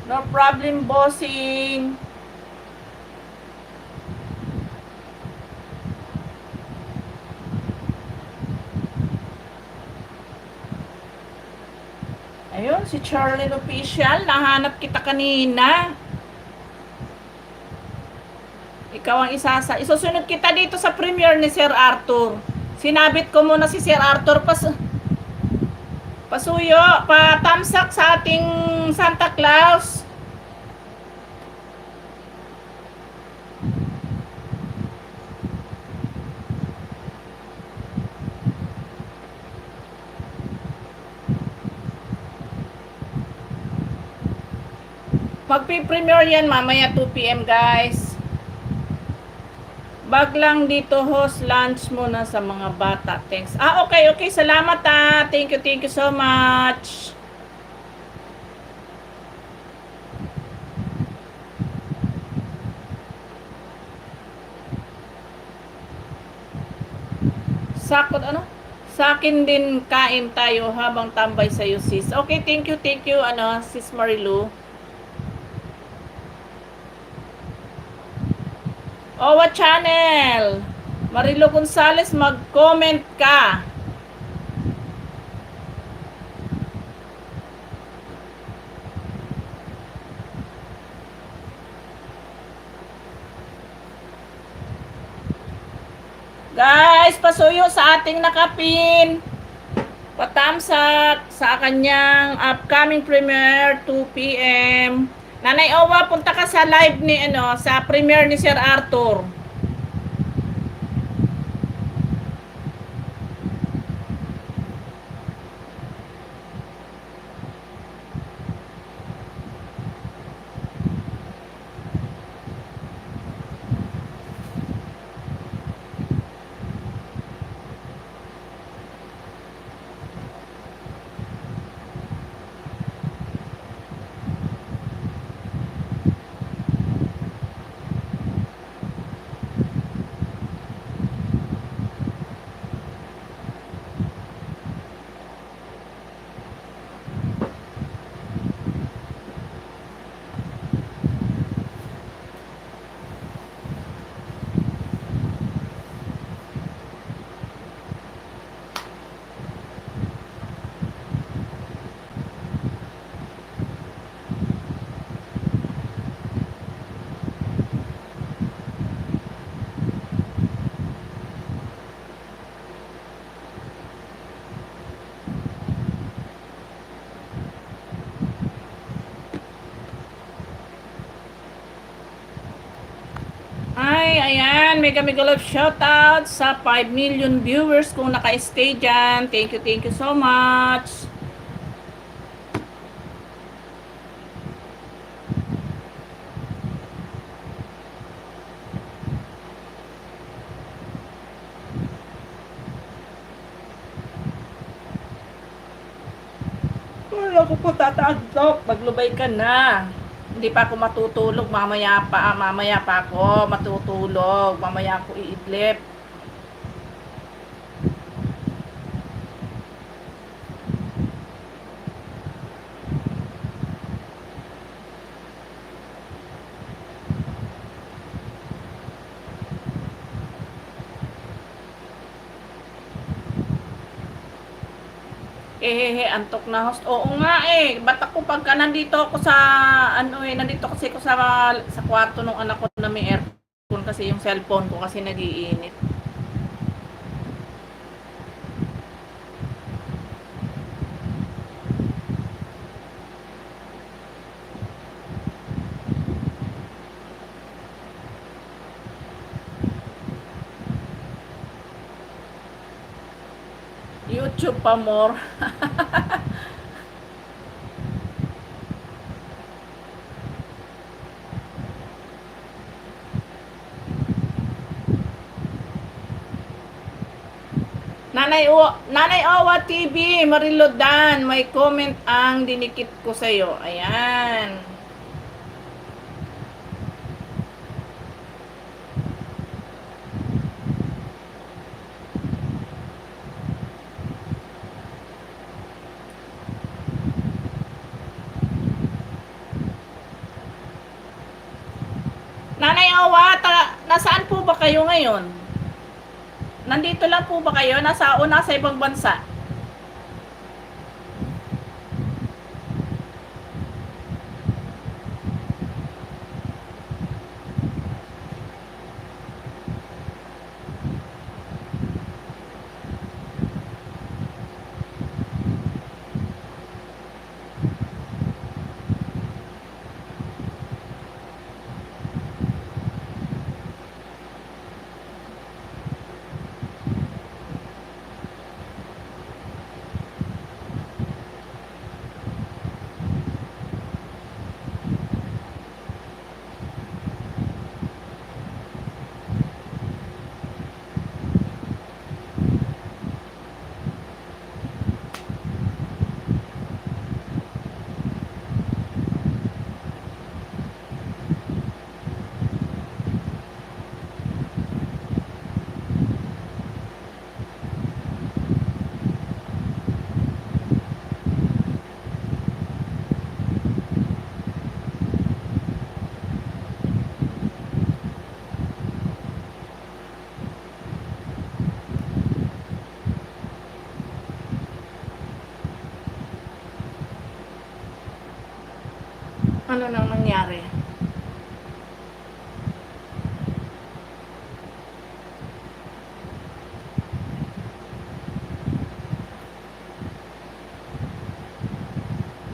No problem, Bossing. Ayun, si Charlene Official. Nahanap kita kanina. Ikaw ang isusunod kita dito sa premiere ni Sir Arthur. Sinabit ko muna si Sir Arthur pasuyo, patamsak sa ating Santa Claus. Magpi-premiere yan mamaya 2 PM guys. Bag lang dito, host lunch muna sa mga bata. Thanks. Okay. Salamat Thank you so much. Sakot ano? Sa akin din kain tayo habang tambay sa iyo sis. Okay, thank you sis Marilu. What channel? Marilo Gonzales, mag-comment ka. Guys, pasuyo sa ating nakapin. Patamsak sa kanyang upcoming premiere 2 PM. Nanay Owa, punta ka sa live ni sa premiere ni Sir Arthur. Ayan, mega love shoutout sa 5 million viewers kung naka-stay dyan. Thank you so much. Wala ko po tataantok. Maglubay ka na. Hindi pa ako matutulog, mamaya pa ako matutulog, mamaya ako iidlip. Antok na host. Oo nga ba't ako pagka nandito ako sa nandito kasi ako sa kwarto ng anak ko na may aircon kasi yung cellphone ko kasi nagiinit. YouTube pa more. Nanay Owa TV, Marilodan, may comment ang dinikit ko sa'yo. Ayan. Nanay Owa, nasaan po ba kayo ngayon? Nandito lang po ba kayo? Nasa ibang bansa? Ano nang nangyari?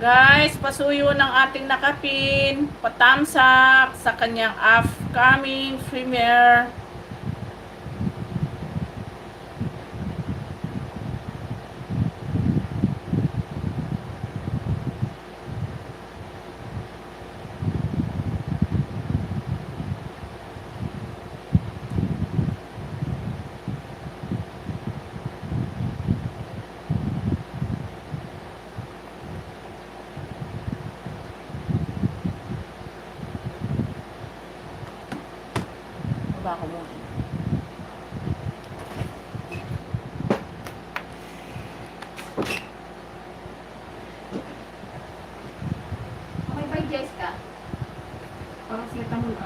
Guys, pasuyo ng ating nakapin, patamsak sa kanyang upcoming premiere. Baba ko muna. Okay ba, Jessica? Parang salita mo na.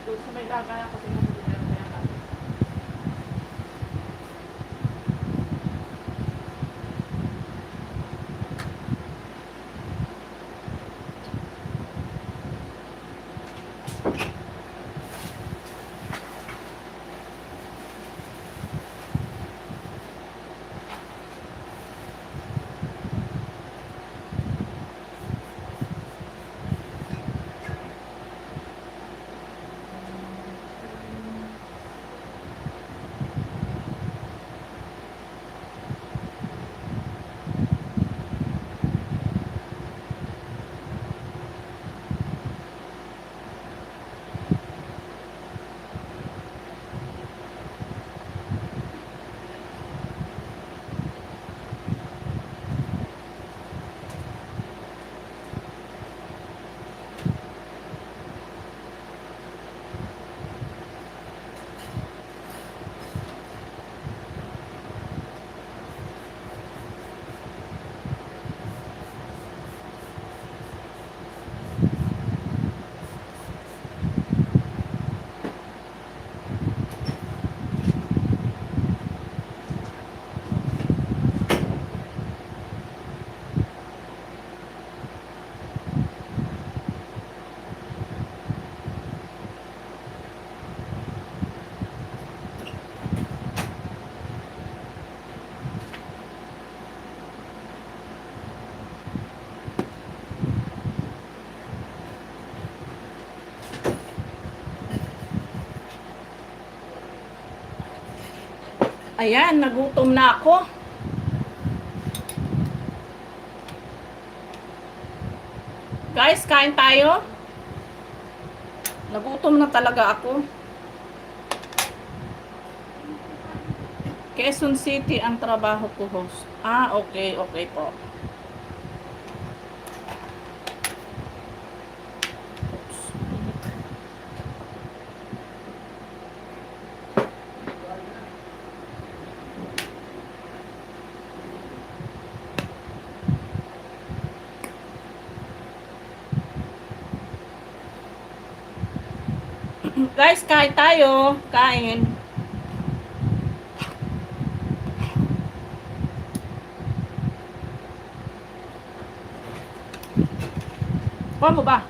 Doon sa may daga ako tinutulungan ko yan. Ayan, nagutom na ako. Guys, kain tayo. Nagutom na talaga ako. Quezon City ang trabaho ko, host. Ah, okay, okay po. Guys, kain tayo. Kain. Kuha mo ba?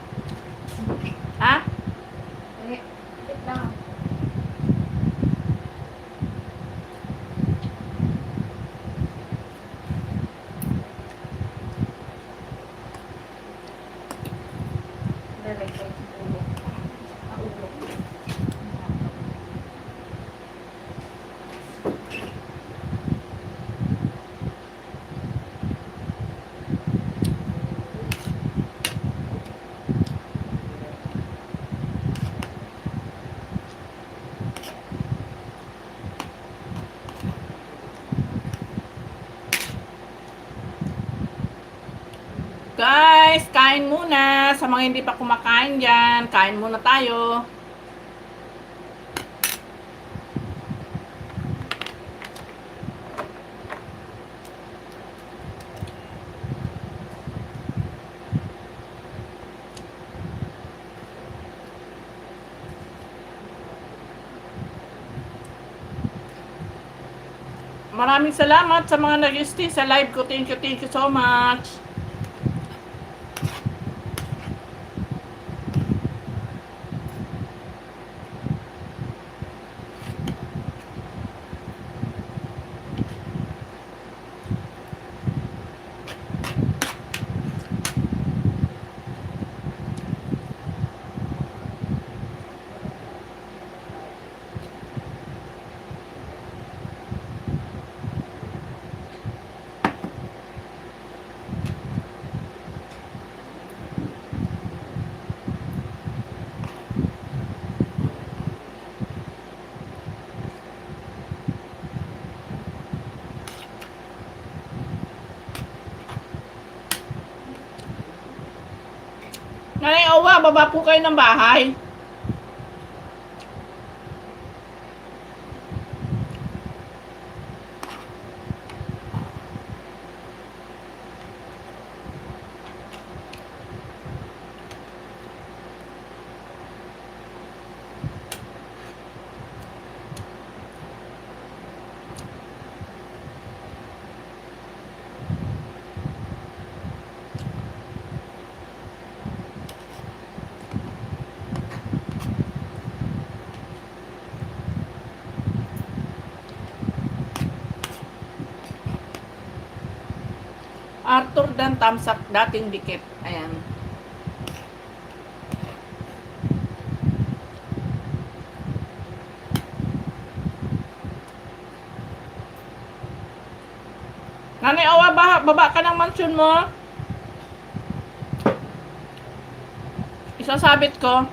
Ha? Eh, wait lang. Lalagay sa ulo. Sa ulo. Guys, kain muna. Sa mga hindi pa kumakain dyan, kain muna tayo. Maraming salamat sa mga nag-stay sa live ko. Thank you so much. Nanay Owa, baba po kayo ng bahay. Arthur Dan Tamsak, dating dikit. Ayan. Nanay Owa, baba ka ng mansyon mo. Isasabit ko.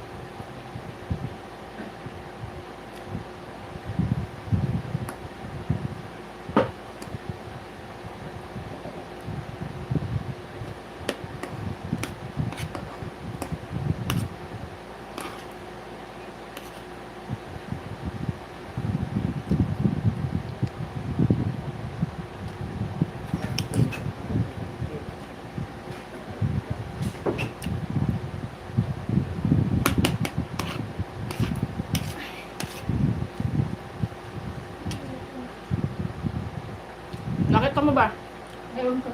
Nakita mo ba? Meron ko.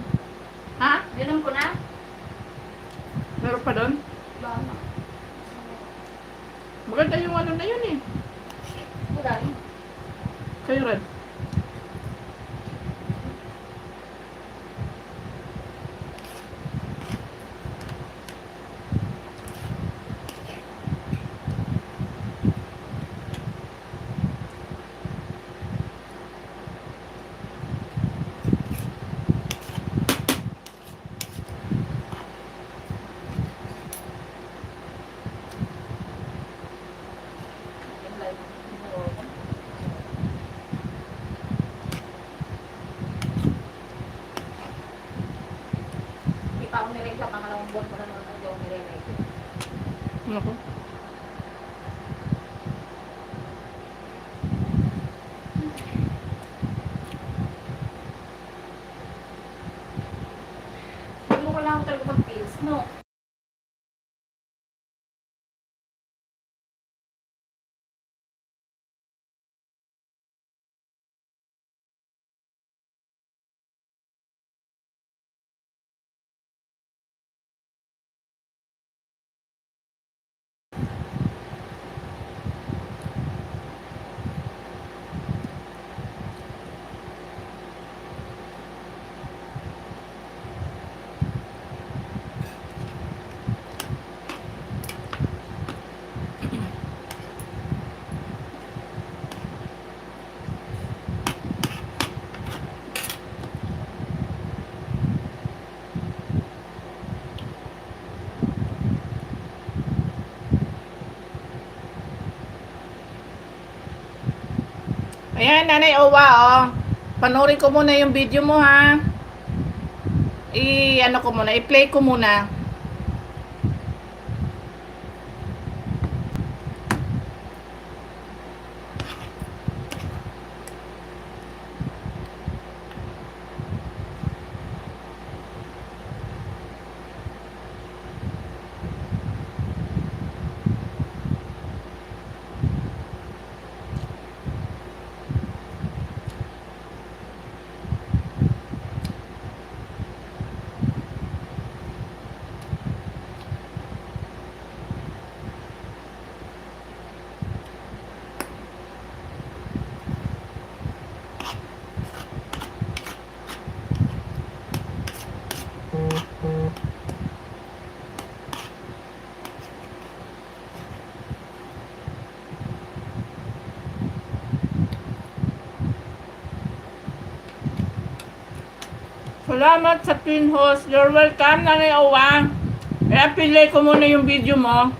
Ha? Meron ko na. Meron pa doon? Bama. Maganda yung ano na yun eh. Kulay. Kayo red. Hindi pa ako nirate sa pangalawang buwan ko na naman hindi ako nirate. Naku. Hindi mo kailangan talaga mag-pills, no? Ayan, Nanay Owa, oh. Panoorin ko muna yung video mo, ha. Ano ko muna, i-play ko muna. Salamat sa Twin Host. You're welcome, Nanay Owa. Kaya play ko muna yung video mo.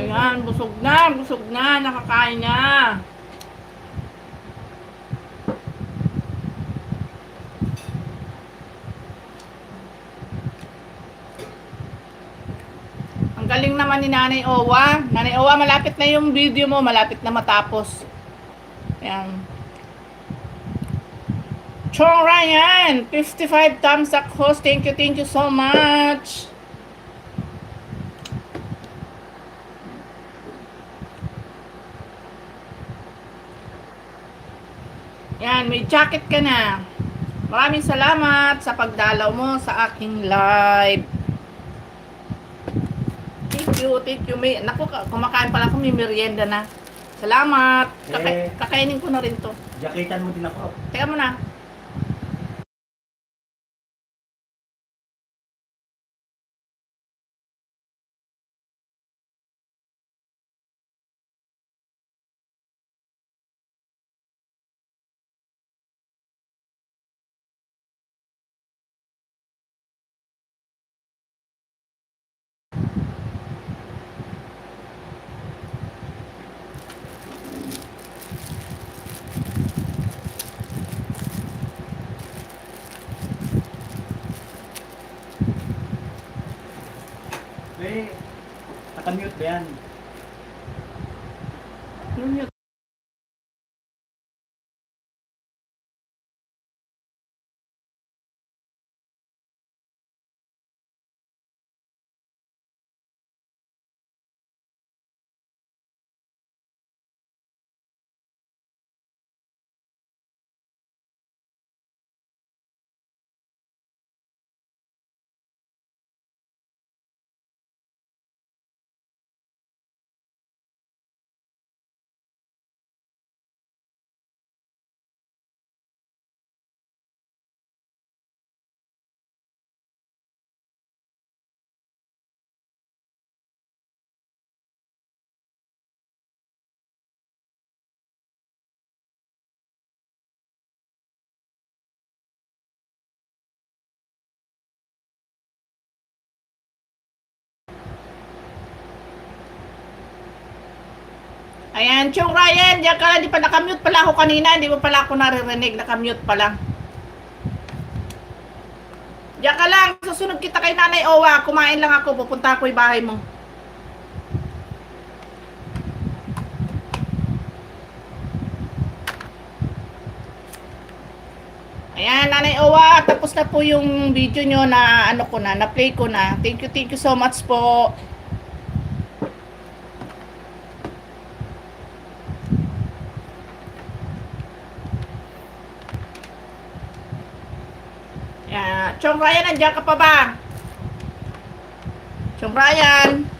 Ayan, busog na, nakakain na. Ang galing naman ni Nanay Owa. Nanay Owa, malapit na yung video mo, malapit na matapos. Ayan. Chong Ryan, 55 thumbs up host. Thank you so much. Yan, may jacket ka na. Maraming salamat sa pagdalaw mo sa aking live. Thank you. Naku, kumakain pala ako, may merienda na. Salamat. Kakainin ko na rin to. Jaketan mo din ako. Teka mo na. Nakamute ba yan? Mute. Ayan, Chong Ryan, diyan ka lang, di pa nakamute pala ako kanina, hindi mo pala ako naririnig, nakamute pala. Diyan ka lang, susunod kita kay Nanay Owa, kumain lang ako, pupunta ako yung bahay mo. Ayan, Nanay Owa, tapos na po yung video nyo na ano ko na play ko na. Thank you so much po. Ayan, Chong Ryan, nandiyan ka pa ba? Chong Ryan.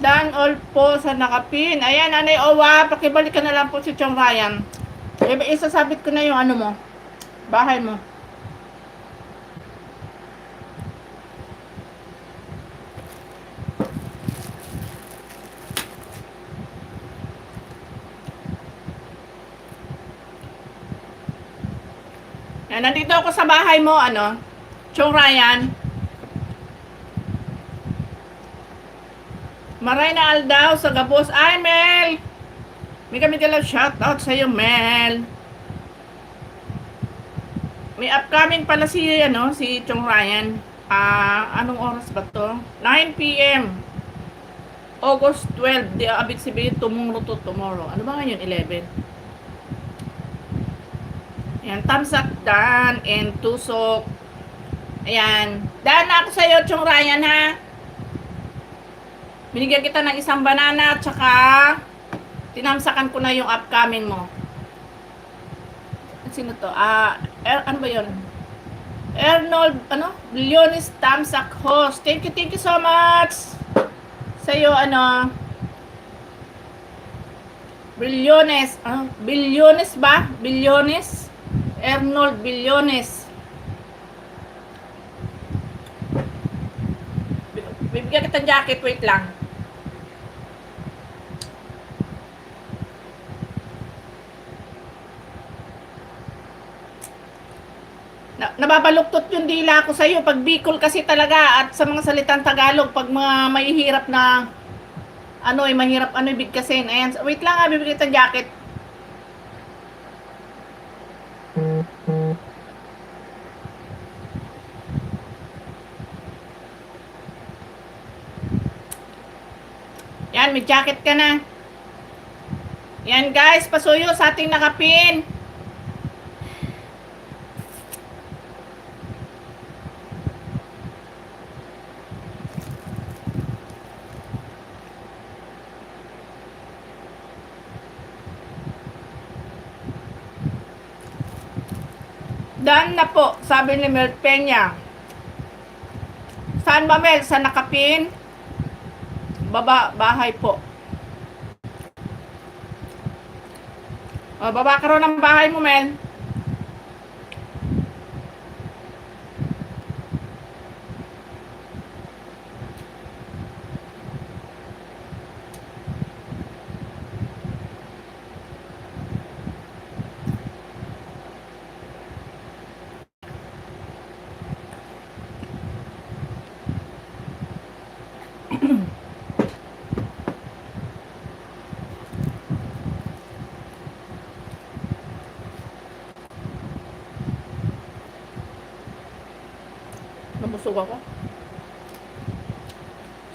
Dan all po sa nakapin. Ayan, Nanay Owa, pakibalik ka na lang po si Chong Ryan. Isasabit ko na yung ano mo, bahay mo. Ayan, nandito ako sa bahay mo, ano, Chong Ryan. Maray na Aldaw sa Gabos. Ay, Mel! May kami lang shoutout sa'yo, Mel. May upcoming pala si, ano, si Chong Ryan. Anong oras ba to? 9 p.m. August 12. Di abit sabihin, tomorrow. Ano ba ngayon? 11. Ayan, thumbs up, Dan, and Tusok. Ayan. Dan na ako sa'yo, Chong Ryan, ha? Binigyan kita ng isang banana at saka tinamsakan ko na yung upcoming mo. Sino to? Ano ba yun? Arnold, ano? Billionis Tamsak Host. Thank you so much. Sa'yo, ano? Billiones. Billiones ba? Billiones? Arnold Billiones. Bibigyan kita ng jacket. Wait lang. Nababaluktot yung dila ko sa'yo pag Bicol kasi talaga at sa mga salitang Tagalog pag mga mahihirap na ano mahirap bigkasin. Ayan, wait lang bibigyan kita ng jacket. Yan, may jacket ka na. Yan guys, pasuyo sa ating nakapin. Daan na po, sabi ni Mel Peña. Saan ba, Mel? Sa nakapin? Bahay po. O, baba ka rin ng bahay mo, Mel. Nabusog ako.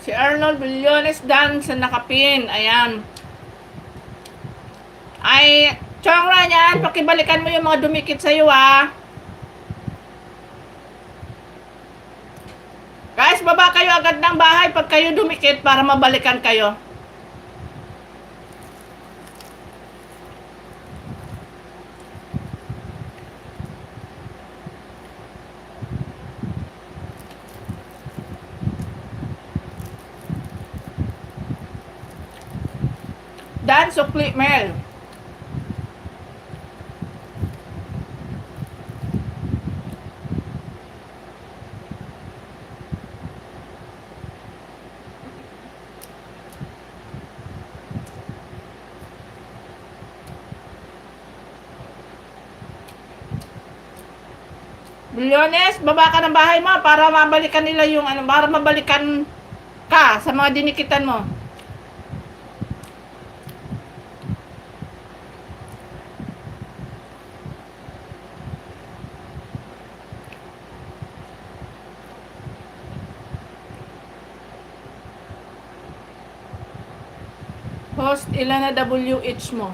Si Arnold Villones Dan sa nakapin. Ayan. Ay, Chongra yan. Pakibalikan mo yung mga dumikit sa'yo, ah. Guys, baba kayo agad ng bahay pag kayo dumikit para mabalikan kayo. Dan, sukli, Mel. Bilyones, baba ka ng bahay mo para mabalikan nila yung ano, para mabalikan ka sa mga dinikitan mo. Host, ilan na WH mo?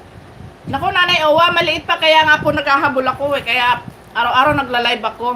Naku, Nanay Owa, maliit pa kaya nga po naghahabol ako eh. Kaya araw-araw nagla-live ako.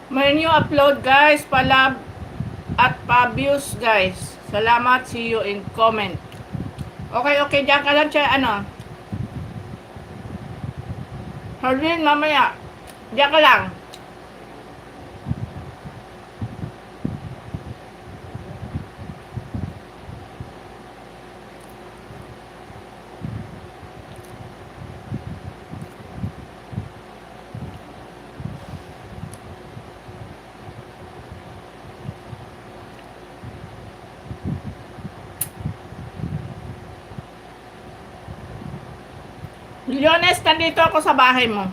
May new upload guys, palab at pa-views guys. Salamat, see you in comment. Okay, diyan ka lang siya, ano. Hardin, mamaya. Diyan ka lang. Milyones, nandito ako sa bahay mo.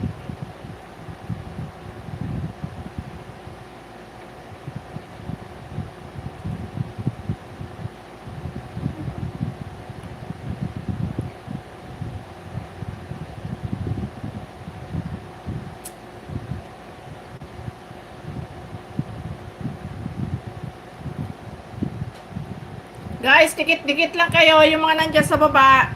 Guys, dikit-dikit lang kayo, yung mga nandyan sa baba.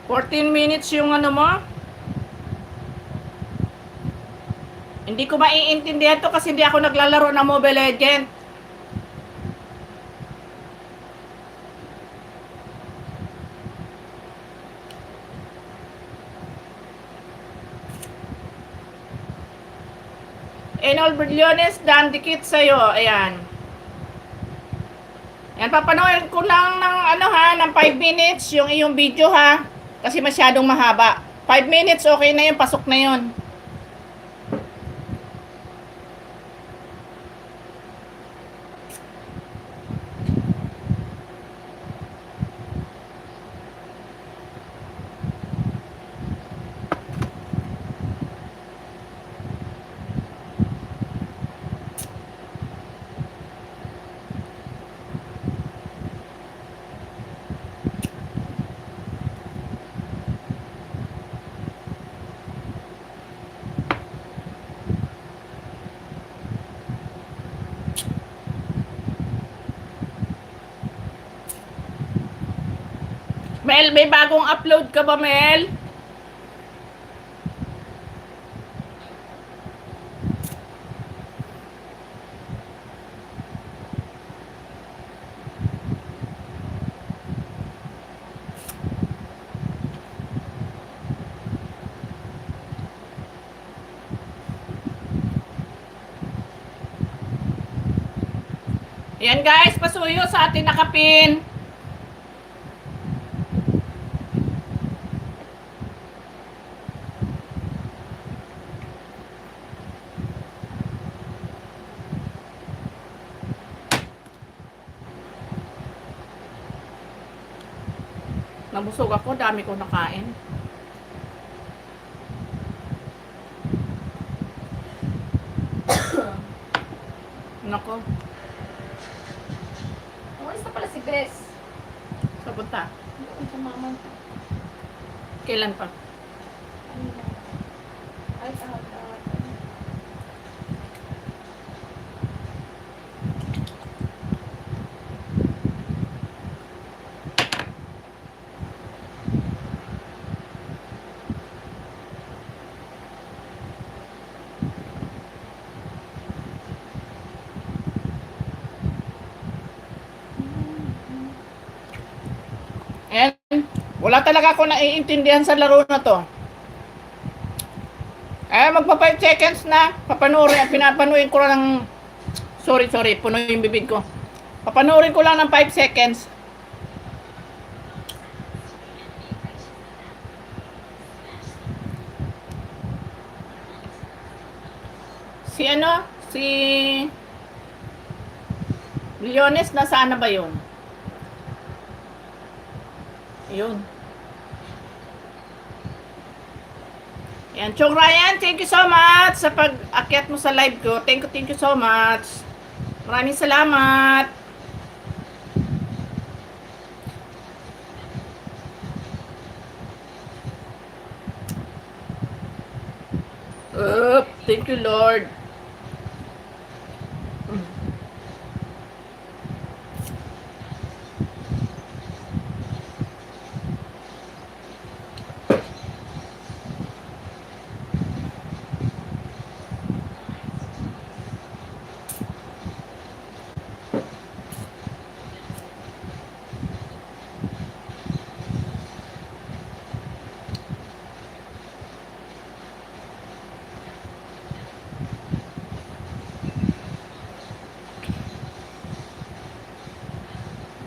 $14 minutes yung ano mo. Hindi ko maiintindihan to kasi hindi ako naglalaro ng Mobile Legends. Enol Brillones, Dan, dikit sa'yo. Ayan. Yan, papanoorin ko lang ng ano ha, ng 5 minutes yung iyong video ha. Kasi masyadong mahaba. 5 minutes, okay na yun, pasok na yun. Mel, may bagong upload ka ba, Mel? Yan guys, pasuyo sa ating nakapin. Nabusog ako, dami ko nakain. Nako, Umalis na pala si Bes. sa punta. Doon sa mama. Kailan pa? Kanina. Ay, And, wala talaga ako naiintindihan sa laro na to. Magpa 5 seconds na. Papanoorin, pinapanuin ko lang ng... Sorry, puno yung bibig ko. Papanoorin ko lang ng 5 seconds. Si ano? Si... Milyones, nasaan na ba yun? Yun. Yan, Chong Ryan, thank you so much sa pag-akyat mo sa live ko. Thank you so much. Maraming salamat. Thank you, Lord.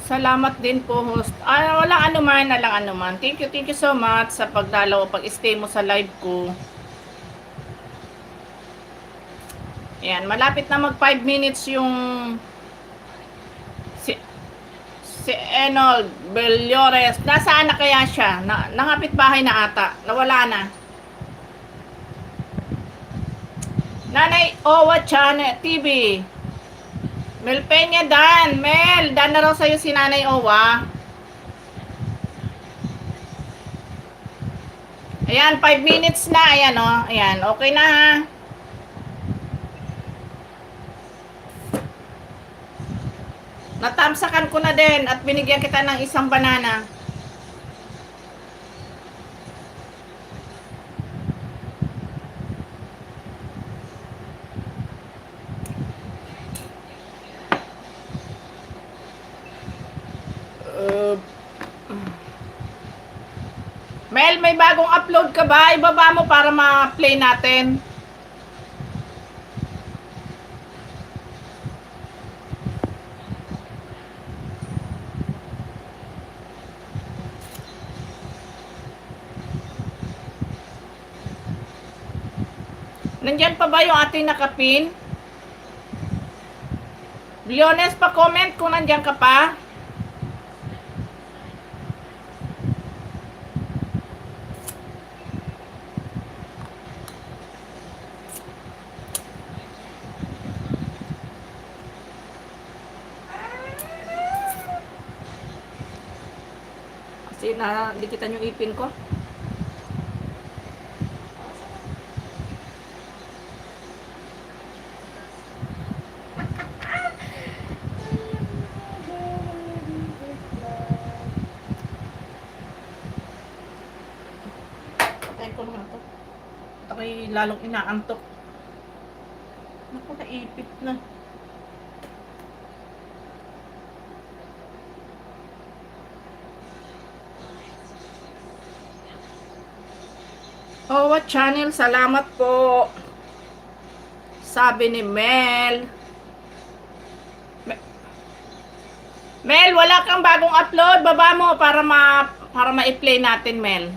Salamat din po, host. Walang anuman. Thank you so much sa pagdalaw, pag-stay mo sa live ko. Ayan, malapit na mag 5 minutes yung si Enold Bellores. Nasaan na kaya siya? Nangapit bahay na ata. Nawala na. Nanay Owa Channel TV. Mel Peña, Dan na raw sa'yo si Nanay Owa. Ayan, 5 minutes na. Ayan, oh. Ayan, okay na ha. Natamsakan ko na din at binigyan kita ng isang banana. Mel, may bagong upload ka ba? Ibaba mo para ma-play natin. Nandyan pa ba yung ating nakapin? Leones, pa-comment kung nandyan ka pa. Kasi dikitan yung ipin ko. Patay ko naman to. Ako'y lalong inaantok. Naku, naipit na. Oh, what channel? Salamat po. Sabi ni Mel. Mel, wala kang bagong upload. Baba mo para ma-play natin, Mel.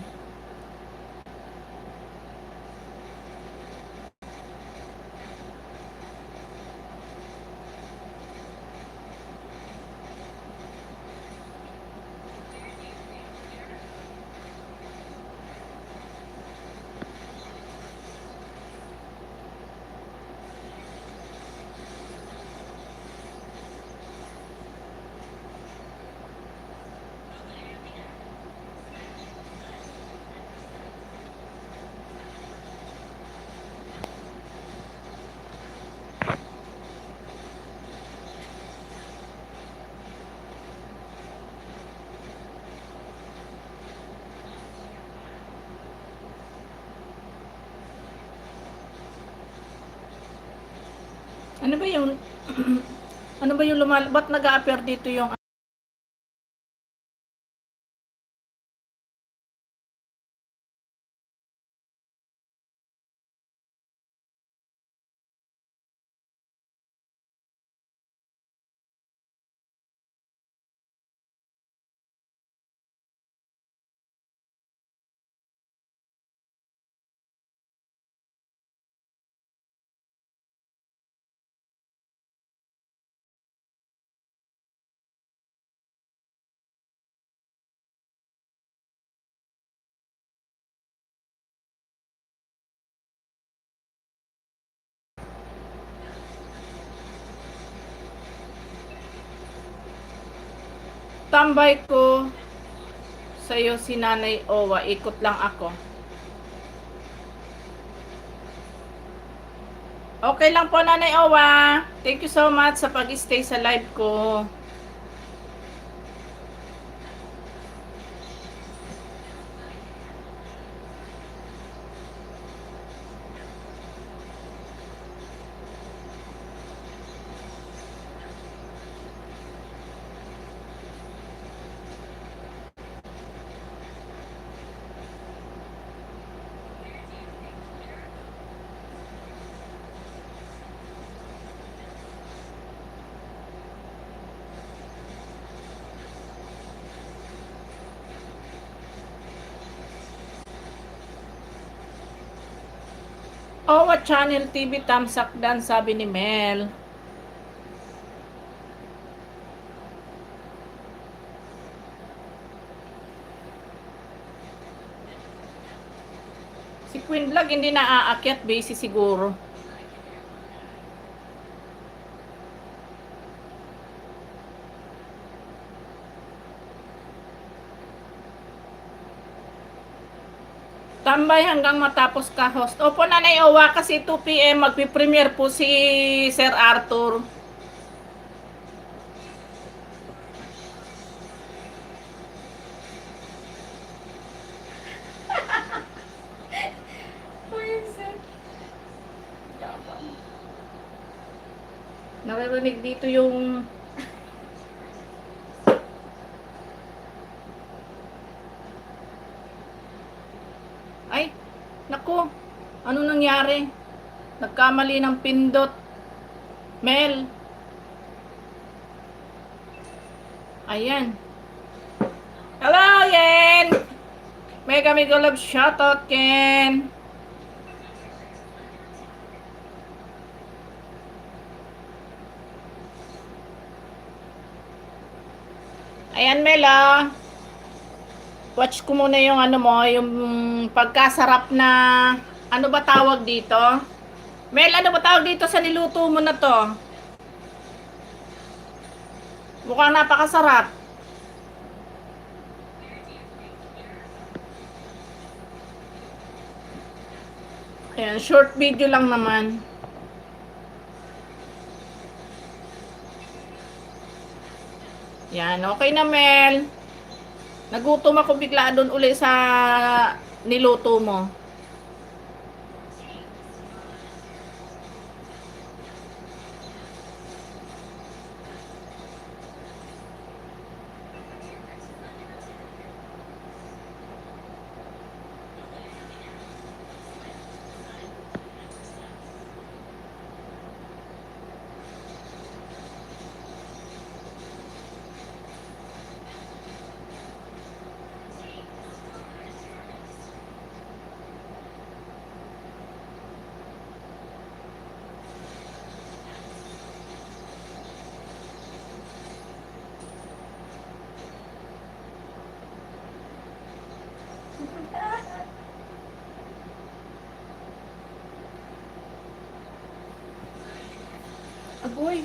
Ano ba yung ano ba yung ba't nag-a-appear dito yung tambay ko sa'yo si Nanay Owa, ikot lang ako. Okay lang po, Nanay Owa. Thank you so much sa pag-stay sa live ko. Oh, what channel TV Tamsak Dan, sabi ni Mel. Si Queen Vlog hindi na aakyat, busy siguro. Tambay hanggang matapos ka host. Opo, Nanay Owa, kasi 2 PM magpi-premiere po si Sir Arthur. Naririnig dito yung ay, naku, ano nangyari? Nagkamali ng pindot. Mel. Ayan. Hello, Yen! Mega Mega Love shoutout, Ken. Ayan, Mel, ah. Watch ko muna yung ano mo, yung pagkasarap na, ano ba tawag dito? Mel, ano ba tawag dito sa niluto mo na to? Mukhang napakasarap. Ayan, short video lang naman. Yan, okay na, Mel. Nagutom ako bigla doon uli sa niluto mo. Agoy.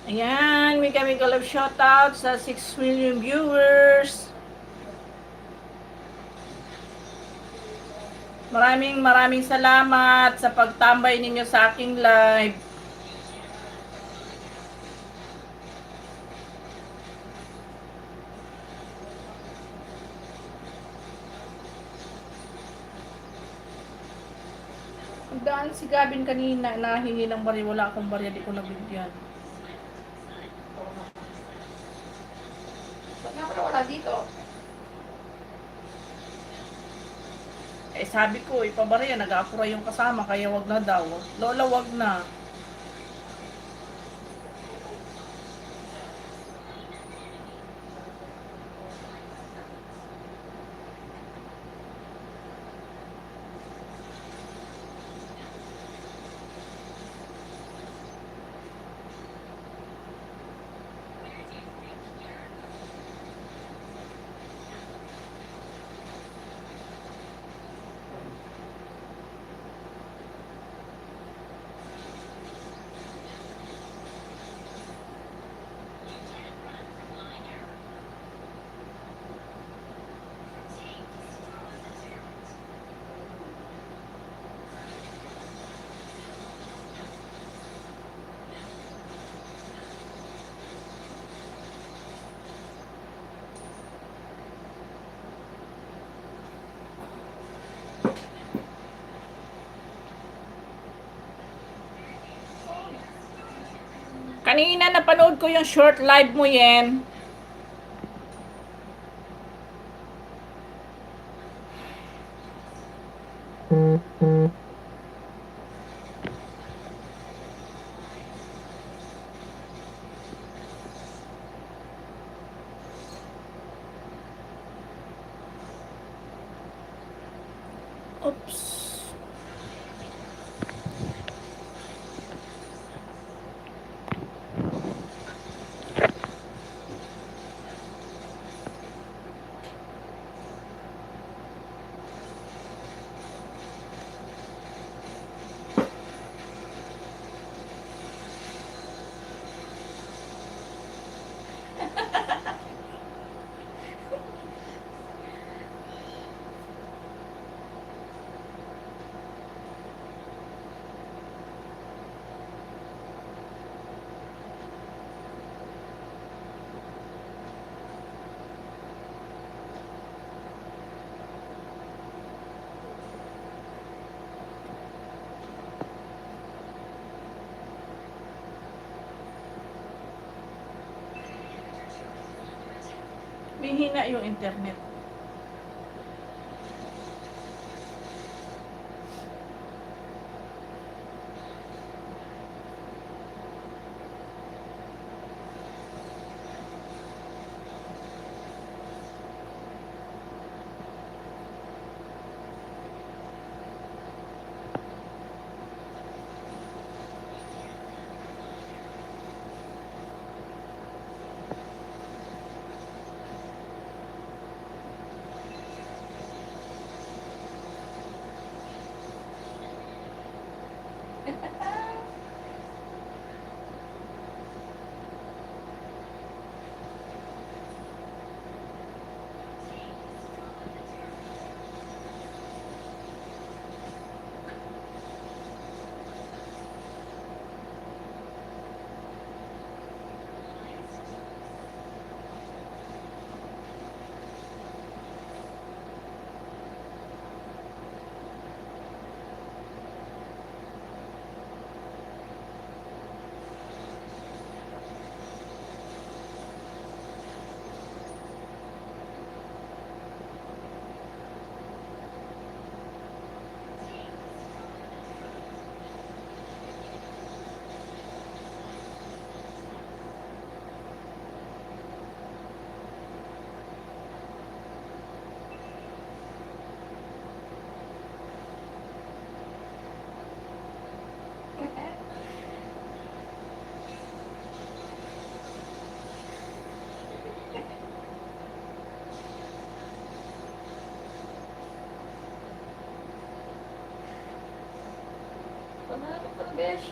Ayan, may kami love shoutout sa 6 million viewers. Maraming salamat sa pagtambay ninyo sa aking live. Magdaan si Gavin kanina, nahingi ng barya, wala akong barya, di ko nabigyan. Ba't nga pala wala dito? Eh sabi ko, ipabarya, nag-aapura yung kasama, kaya wag na daw. Lola, wag na. Kanina napanood ko yung short live mo yan. Oops. Mahina yung internet. Beshi.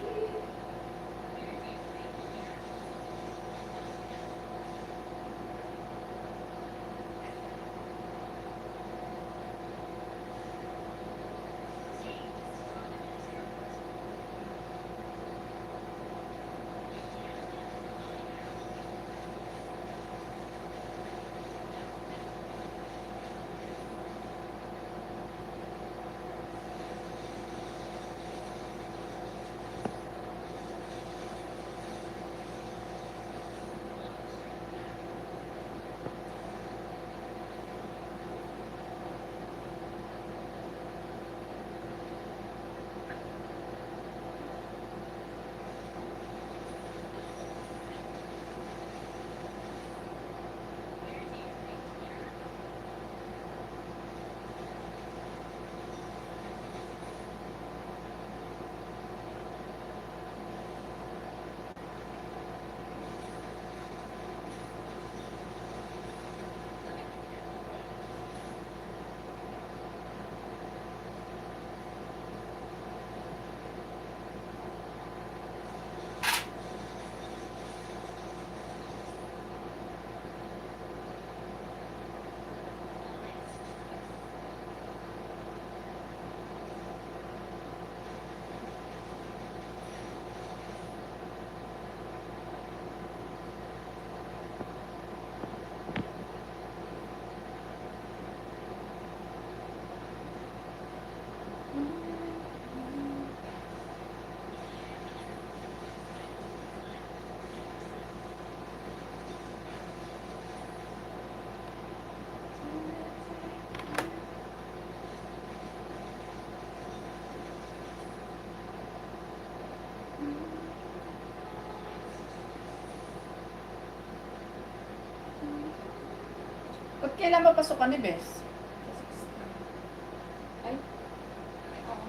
Ba't kailan mapasok ka ni Bes? Ay. Oo.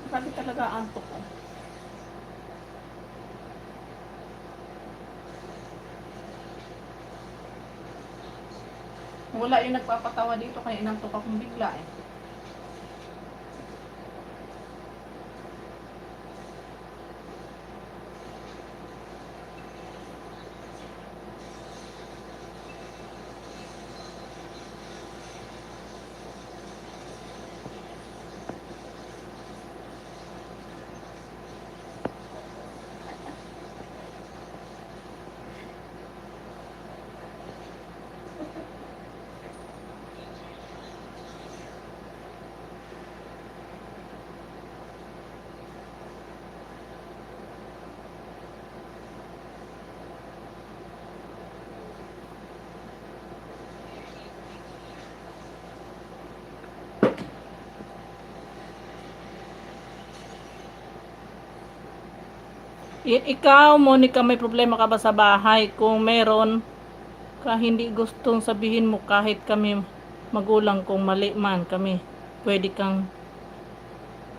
Grabe talaga ang antok ko. Wala yung nagpapatawa dito kaya inantok akong bigla eh. Ikaw, Monica, may problema ka ba sa bahay? Kung meron ka hindi gustong sabihin mo kahit kami magulang kung mali man kami, pwede kang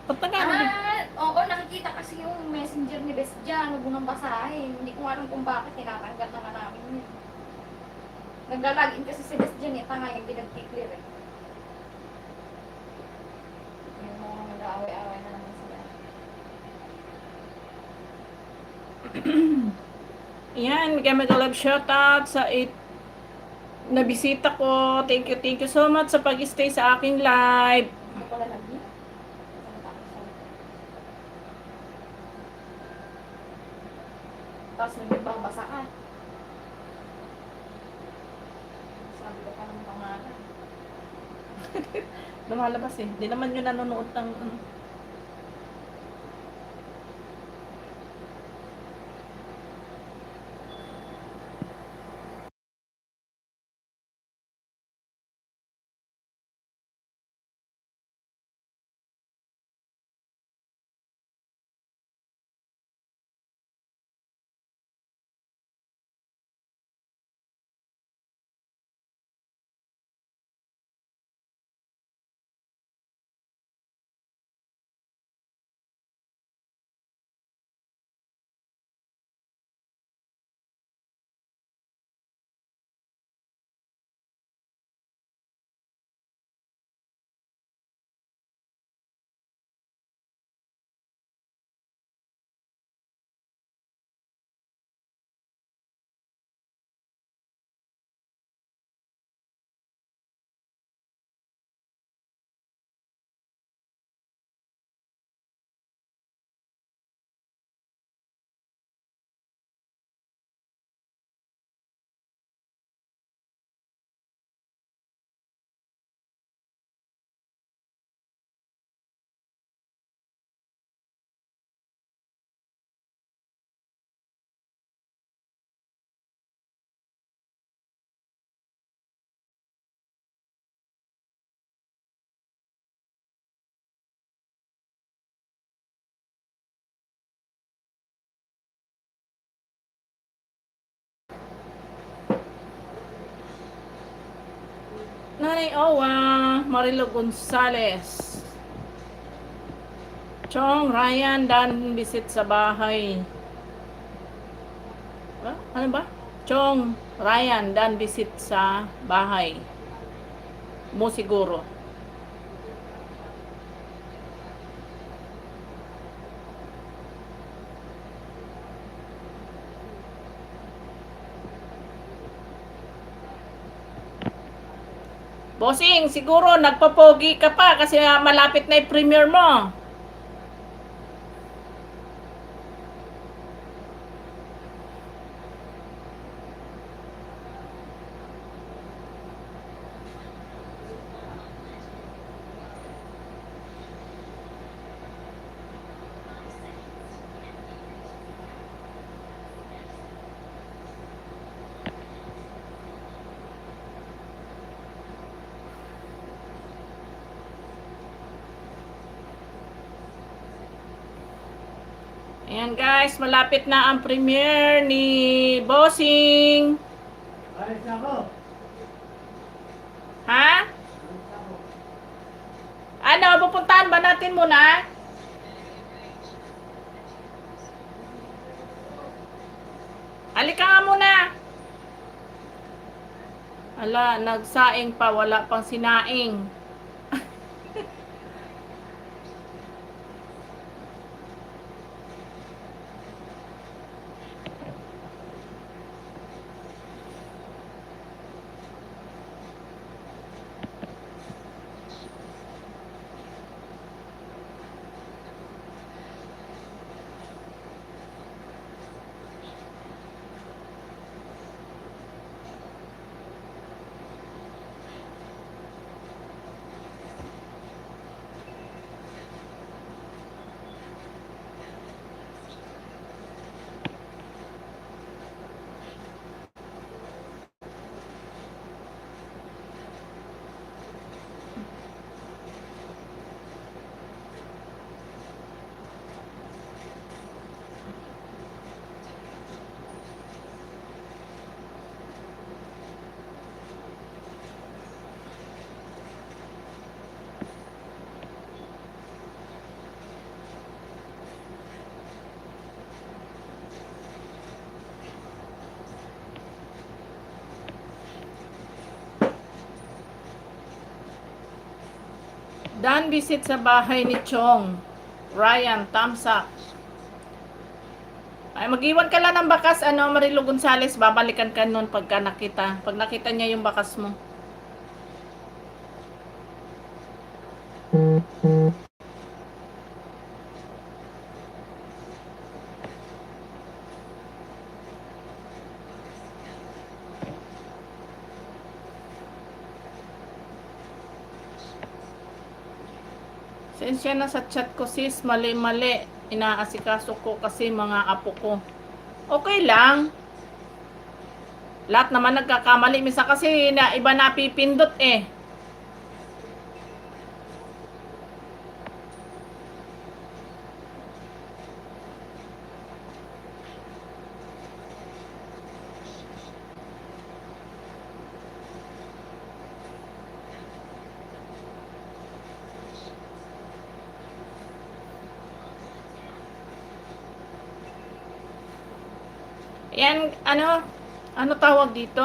Tagalog eh. Oo, nakikita kasi yung messenger ni Bes dyan, huwag mo nang basahin. Hindi ko alam kung bakit tinatanggal na nga namin yun. Naglalagin kasi si Bes dyan eh, tanga yung pinag-clear eh. Yung mga nag-aaway-aaway na naman sila. Yan, bigyan mag-love shoutout sa nabisita ko. Thank you so much sa pag-stay sa aking live. Ito pala lagi. Tapos nagbabasa ka. Sabi ko pa ng pangalan. Lumalabas eh. Di naman yun nanonood ng Nanay Owa, Marilo Gonzales. Chong, Ryan, Dan, visit sa bahay. Ano ba? Chong, Ryan, Dan, visit sa bahay. Mo siguro. Bossing, siguro nagpapogi ka pa kasi malapit na yung premiere mo. Ayan guys, malapit na ang premiere ni Bossing. Alis na ako. Ha? Ano, pupuntahan ba natin muna? Halika nga muna. Ala, nagsaing pa, wala pang sinaing. Dan visit sa bahay ni Chong. Ryan, thumbs up. Ay, mag-iwan ka lang ng bakas, Marilo Gonzales, babalikan ka nun pagka nakita. Pag nakita niya yung bakas mo. Sensya na sa chat ko sis, mali-mali. Inaasikaso ko kasi mga apo ko. Okay lang. Lahat naman nagkakamali. Misa kasi na iba napipindot eh. Yan, ano tawag dito?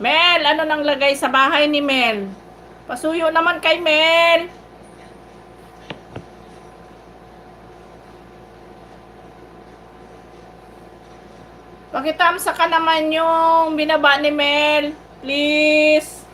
Mel, ano nang lagay sa bahay ni Mel? Pasuyo naman kay Mel. Pakitamsa ka naman yung binaba ni Mel. Please.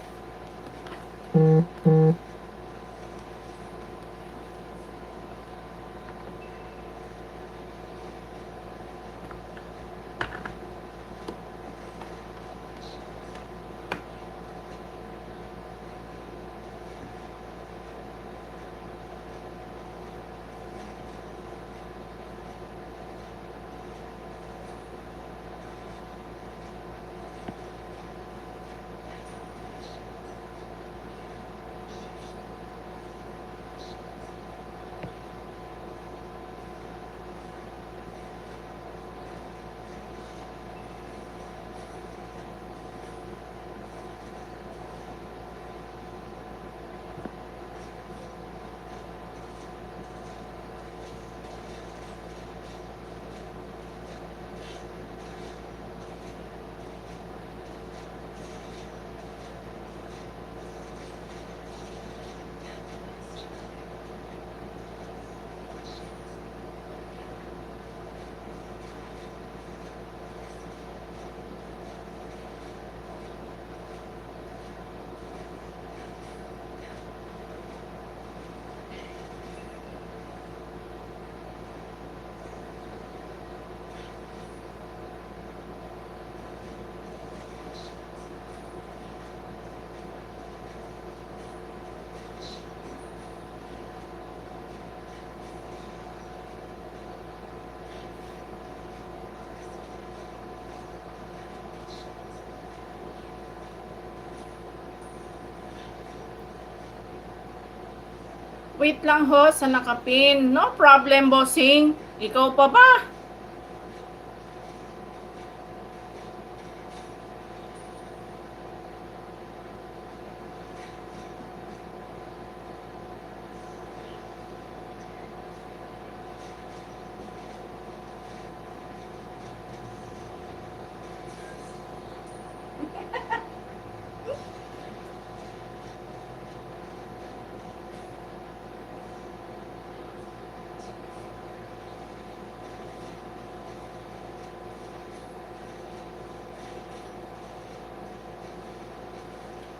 Wait lang ho sa nakapin. No problem, bossing. Ikaw pa ba?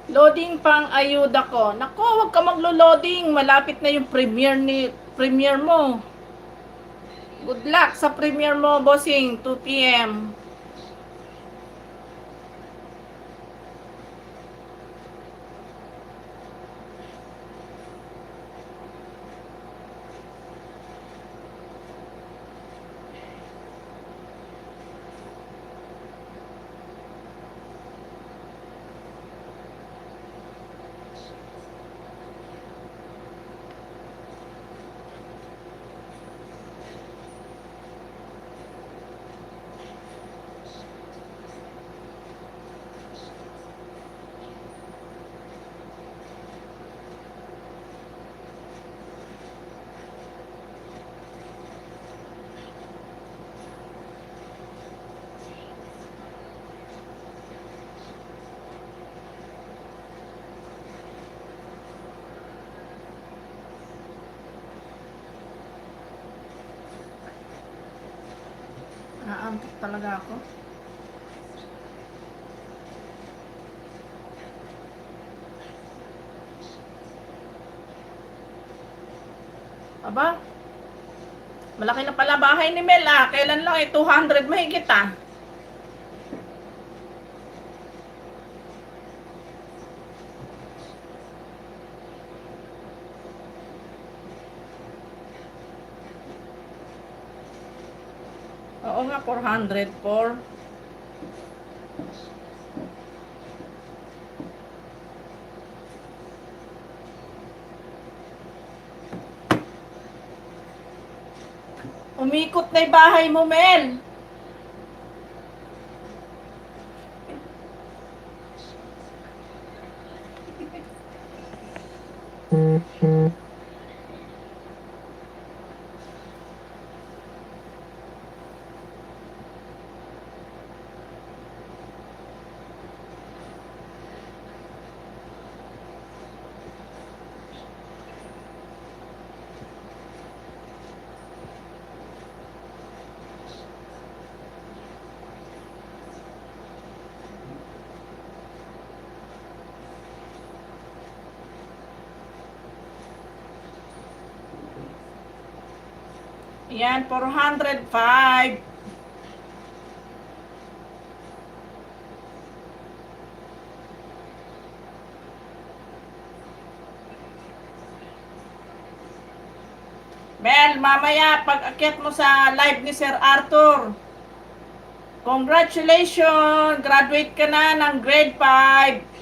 Loading pang ayuda ko. Nako, wag ka maglo-loading. Malapit na yung premiere mo. Good luck sa premiere mo, bossing. 2 p.m. Naantok talaga ako. Aba, malaki na pala bahay ni Mel ah. Kailan lang 200 mahigit ah. Oo nga, 404. Umikot na yung bahay mo, Mel. Yan, 405. Mel, mamaya pag akyat mo sa live ni Sir Arthur, congratulations! Graduate ka na ng grade 5.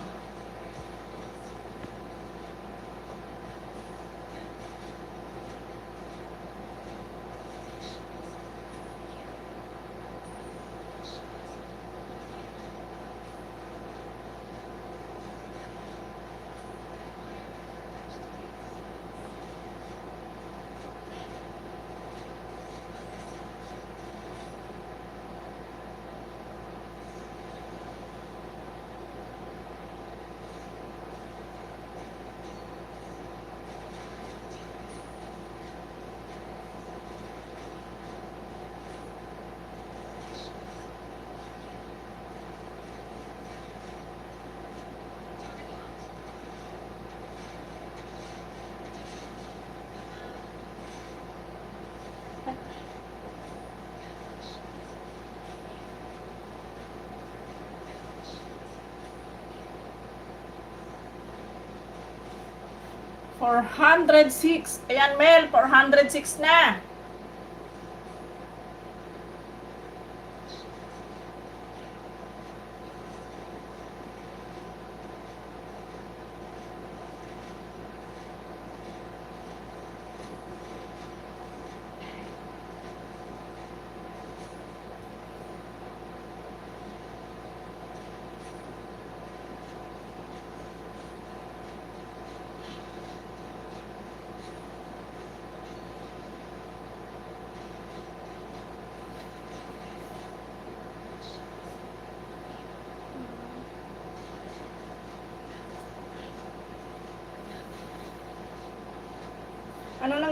$406. Ayan, Mel, 406 na.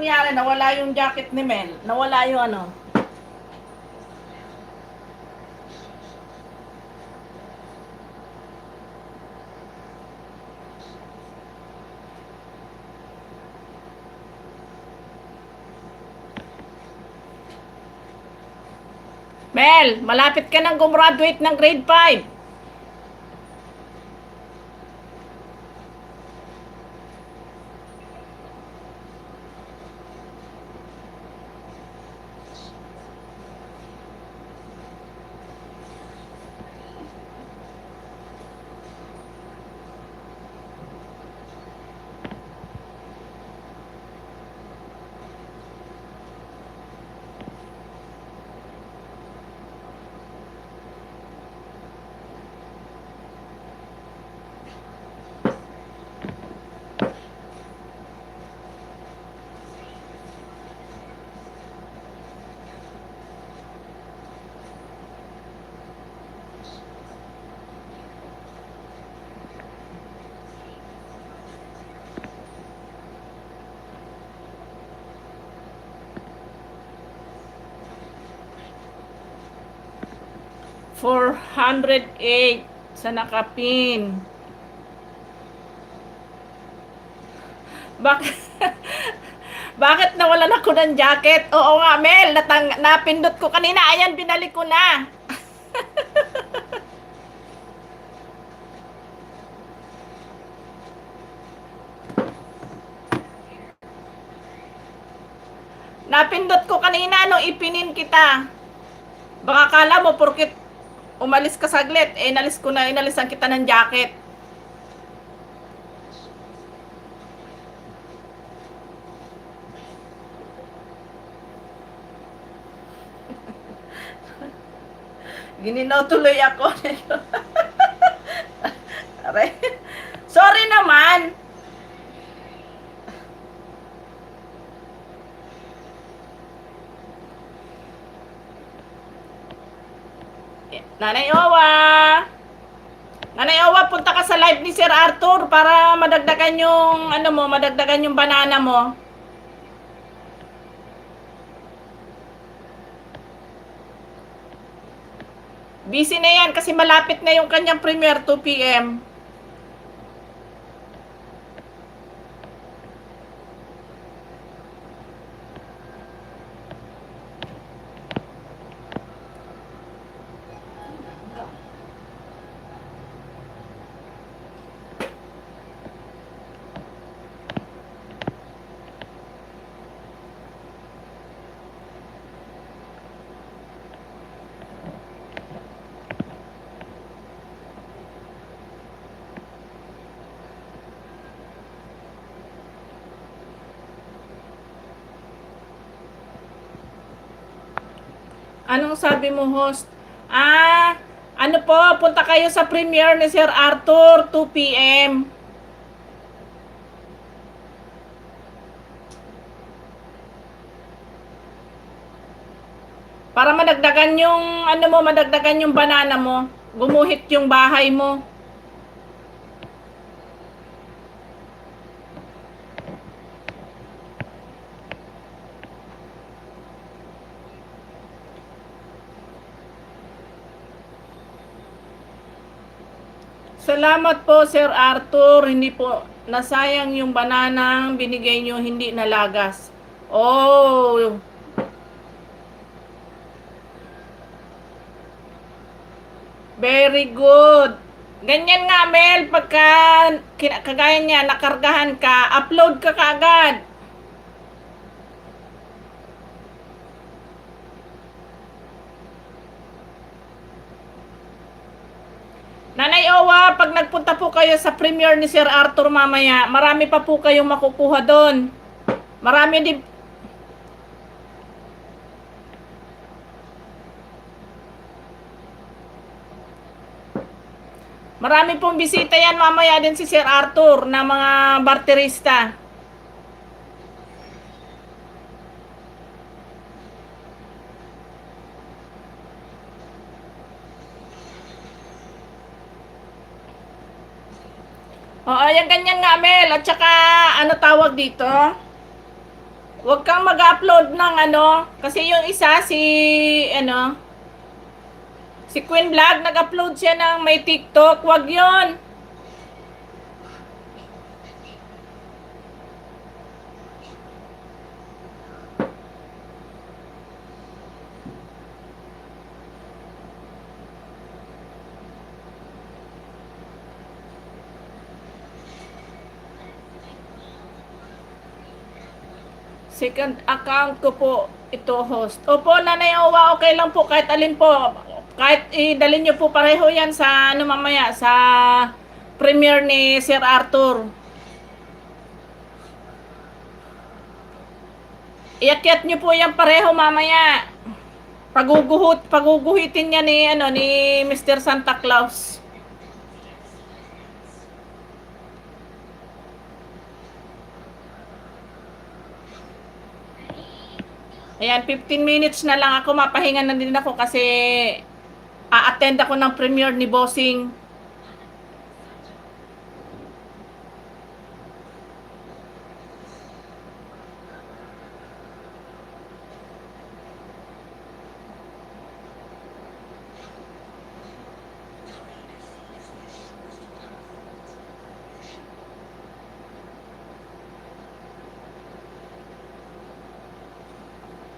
nangyari? Nawala yung jacket ni Mel. Nawala yung ano. Mel, malapit ka nang gumraduate ng grade 5. $408 sa nakapin. Bakit? Bakit nawalan ako ng jacket? Oo nga, Mel. Napindot ko kanina. Ayan, binalik ko na. Napindot ko kanina nung ipinin kita. Baka kala mo porkit umalis ka saglit, inalisan kita ng jacket. Gininaw tuloy ako. Aray. Sorry naman. Nanay Owa. Nanay Owa, punta ka sa live ni Sir Arthur para madagdagan yung madagdagan yung banana mo. Busy na yan kasi malapit na yung kanyang premiere 2 p.m. Anong sabi mo, host? Ano po, punta kayo sa premiere ni Sir Arthur, 2 p.m. Para madagdagan yung, madagdagan yung banana mo. Gumuhit yung bahay mo. Salamat po, Sir Arthur. Hindi po nasayang yung bananang binigay nyo, hindi nalagas. Oh, very good. Ganyan nga, Mel, pagka kagaya niya, nakargahan ka, upload ka kaagad. Nanay Owa, pag nagpunta po kayo sa premiere ni Sir Arthur mamaya, marami pa po kayong makukuha doon. Marami din. Marami pong bisita yan mamaya din si Sir Arthur na mga barterista. Oo, yan ganyan nga, Mel. At saka, ano tawag dito? Huwag kang mag-upload ng ano, kasi yung isa ano, si Queen Vlog nag-upload siya ng may TikTok, wag 'yon. Second account ko po ito host. Opo, Nanay Owa, okay lang po kahit alin po. Kahit idalhin niyo po pareho yan sa ano mamaya, sa premiere ni Sir Arthur. Iakyat niyo po yan pareho mamaya. Paguguhitin niya ni ano ni Mr. Santa Claus. Ayan, 15 minutes na lang ako. Mapahinga na din ako kasi a-attend ako ng premiere ni Bossing.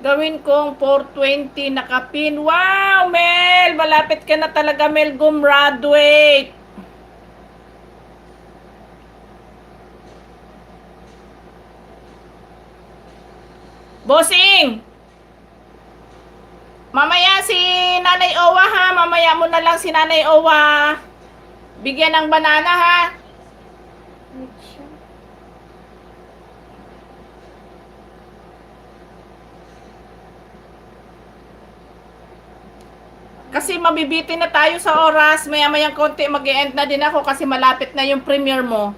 Gawin kong 420 nakapin. Wow, Mel! Malapit ka na talaga, Mel, gumraduate. Bossing! Mamaya si Nanay Owa ha. Mamaya mo na lang si Nanay Owa bigyan ng banana ha. Wait siya. Kasi mabibitin na tayo sa oras. Maya-mayang konti mag-e-end na din ako kasi malapit na yung premiere mo.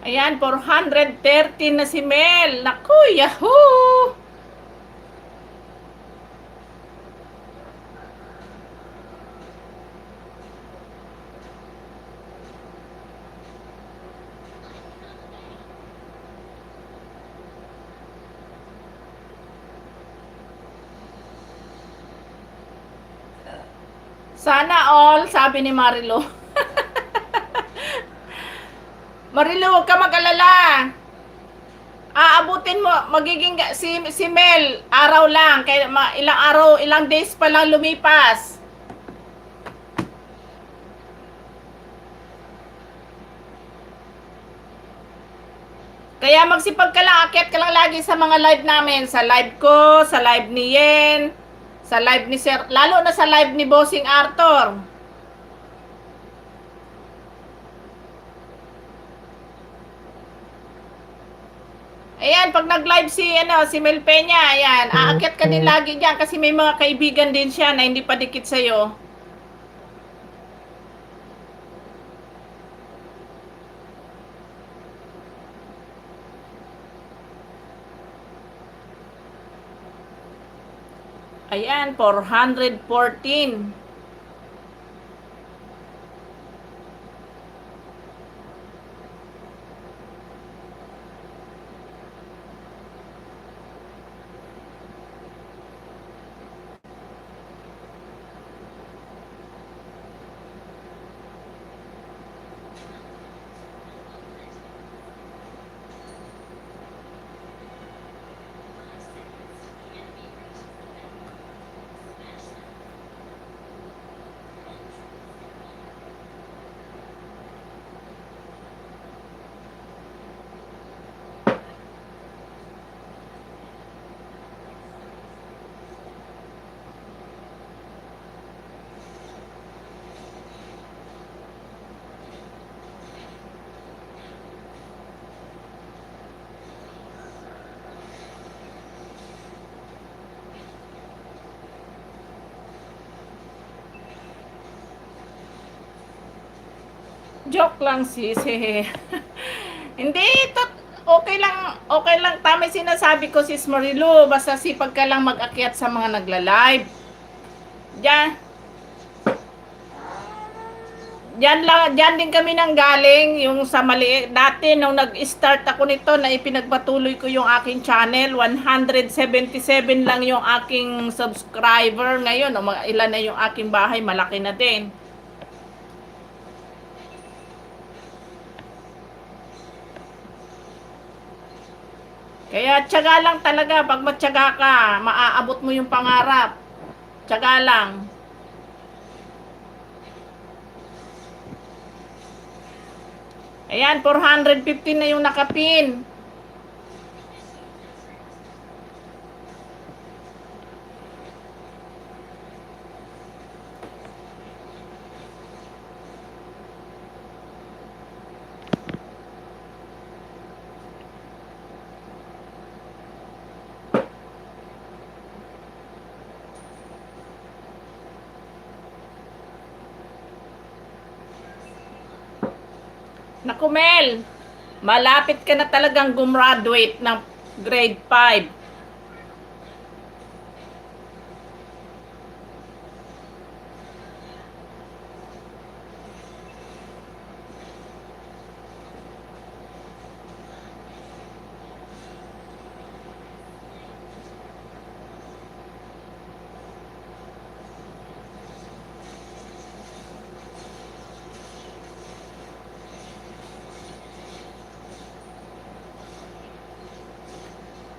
Ayan, 413 na si Mel. Naku, yahoo! Sana all, sabi ni Marilo. Marilo, huwag ka mag-alala. Aabutin mo, magiging si Mel, araw lang. Kaya ilang araw, ilang days pa lang lumipas. Kaya magsipag ka lang, akyat ka lang lagi sa mga live namin. Sa live ko, sa live ni Yen, sa live ni Sir, lalo na sa live ni Bossing Arthur. Ayan, pag nag-live si Mel Peña, ayan, aakyat ka din lagi diyan kasi may mga kaibigan din siya na hindi pa dikit sa iyo. Ayan, 414. Joke lang sis. Hehe. Hindi, okay lang. Tama yung sinasabi ko sis Marilu. Basta sipag ka lang mag-akyat sa mga nagla-live. Diyan, diyan din kami nang galing. Yung sa mali, dati nung nag-start ako nito na ipinagpatuloy ko yung aking channel, 177 lang yung aking subscriber. Ngayon, ilan na yung aking bahay, malaki na din. Kaya tiyaga lang talaga. Pag matyaga ka, maaabot mo yung pangarap. Tiyaga lang. Ayan, 450 na yung nakapin. Naku Mel, malapit ka na talagang gumraduate ng grade 5.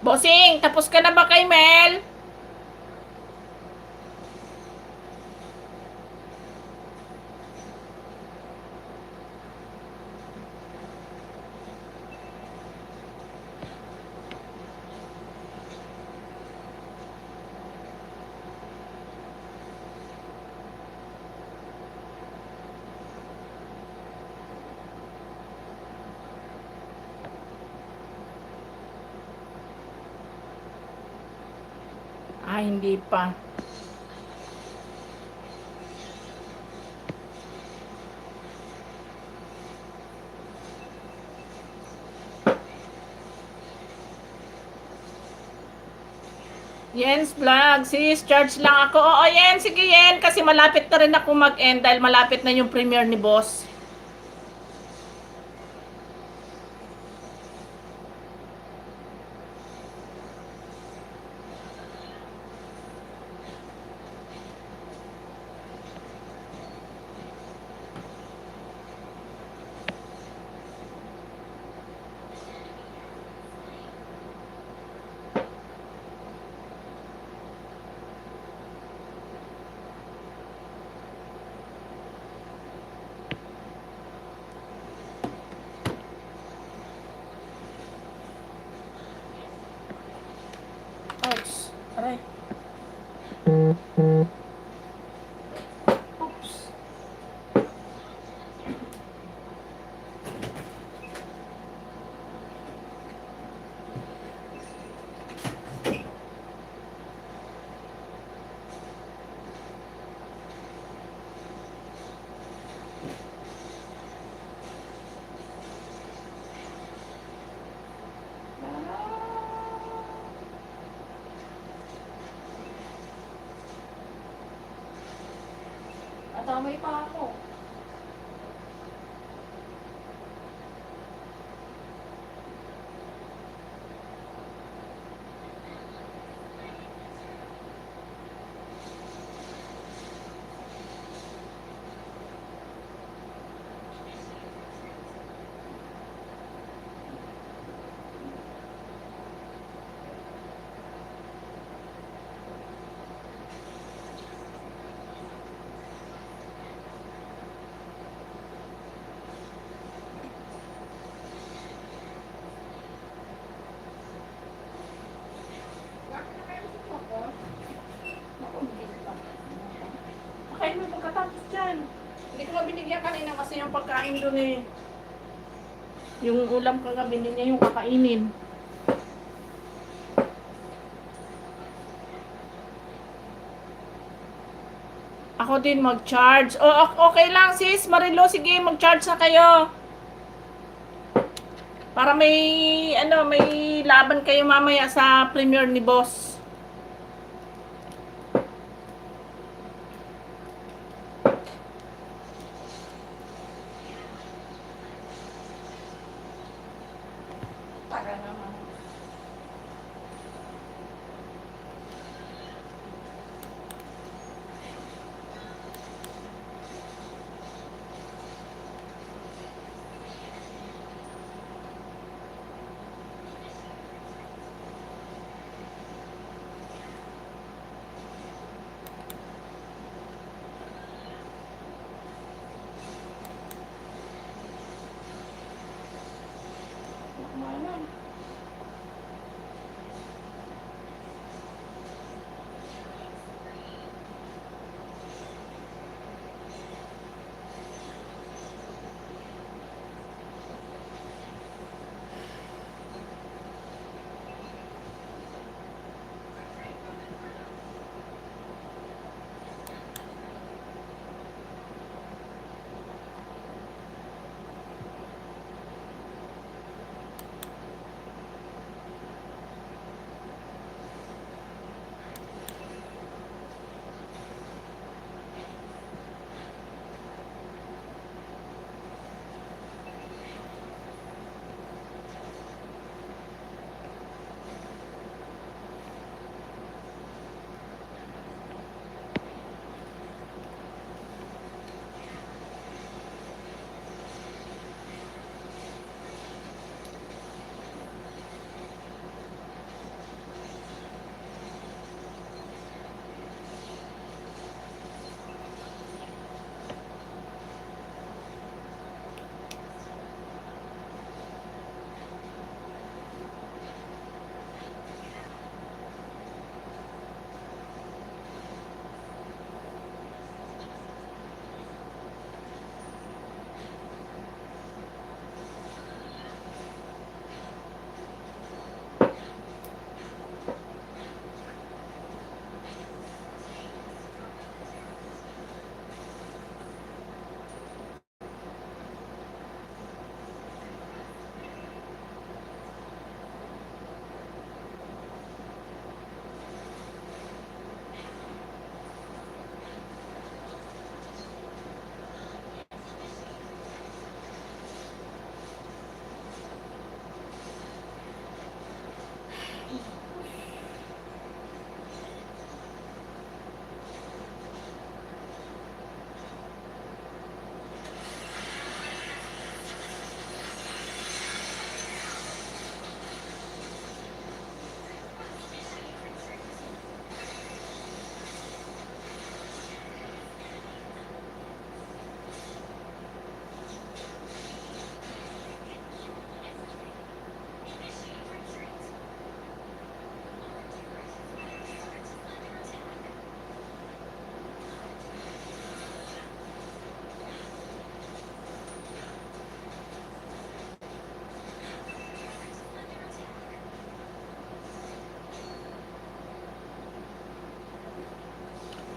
Bossing, tapos ka na ba kay Mel? Ay, hindi pa. Yens vlog, sis, charge lang ako. Oo, Yen, sige Yen, kasi malapit na rin ako mag-end dahil malapit na yung premiere ni boss. Ouch. Aray. Oops. Natamay pa ako. Pakain mo pagkatapos dyan. Hindi ko nga binigyan kanina kasi yung pagkain doon eh. Yung ulam kagabi niya yung kakainin. Ako din mag-charge. O, okay lang sis, Marilo, sige, mag-charge na kayo. Para may, may laban kayo mamaya sa premiere ni boss. Tagal naman. Kumain.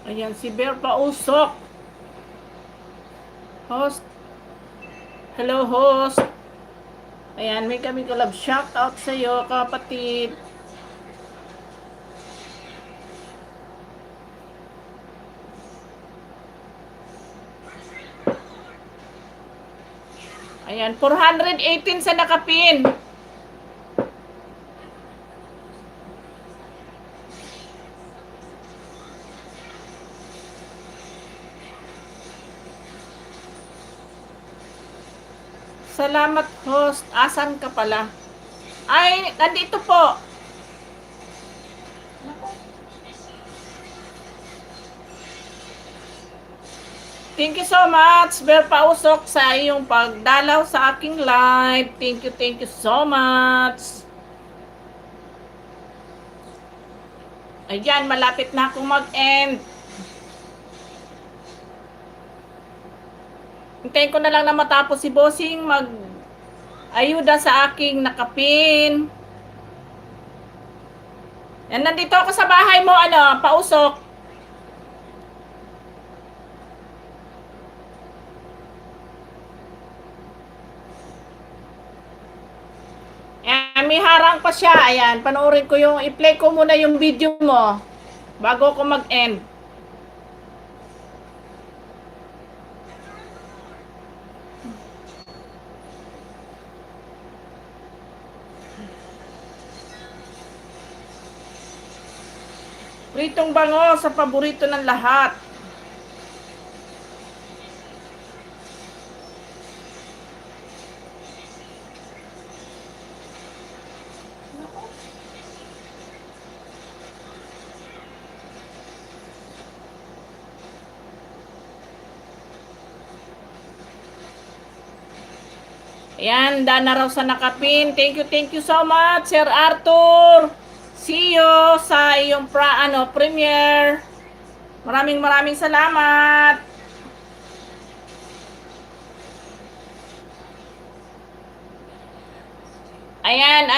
Ayan, si Bear Pausok. Host. Hello, host. Ayan, may kami collab. Shout out sa iyo, kapatid. Ayan, 418 sa nakapin. Salamat, host. Asan ka pala? Ay, nandito po. Naku, Thank you so much, Bear Pausok, sa iyong pagdalaw sa aking live. Thank you so much. Ayan, malapit na akong mag-end. Hintayin ko na lang na matapos si Bossing mag-ayuda sa aking nakapin. Yan, nandito ako sa bahay mo, Pausok. pa siya. Ayan, panoorin ko yung, i-play ko muna yung video mo bago ko mag-end. Pritong bango sa paborito ng lahat. Ayan, dana raw sa nakapin. Thank you so much, Sir Arthur. See you sa iyong premiere. Maraming salamat. Ayan,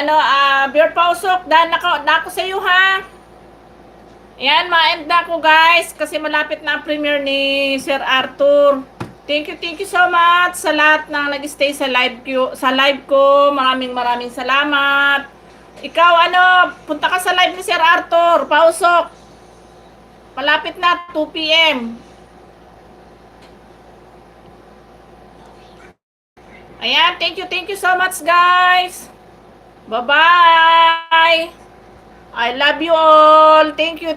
Beer Pausok, nako sa iyo ha. Ayan, ma-end na ako guys kasi malapit na ang premiere ni Sir Arthur. Thank you so much sa lahat na nag-stay sa live ko. Maraming salamat. Ikaw punta ka sa live ni Sir Arthur, Pausok. Malapit na 2 PM. Ayan, thank you so much guys. Bye-bye. I love you all. Thank you.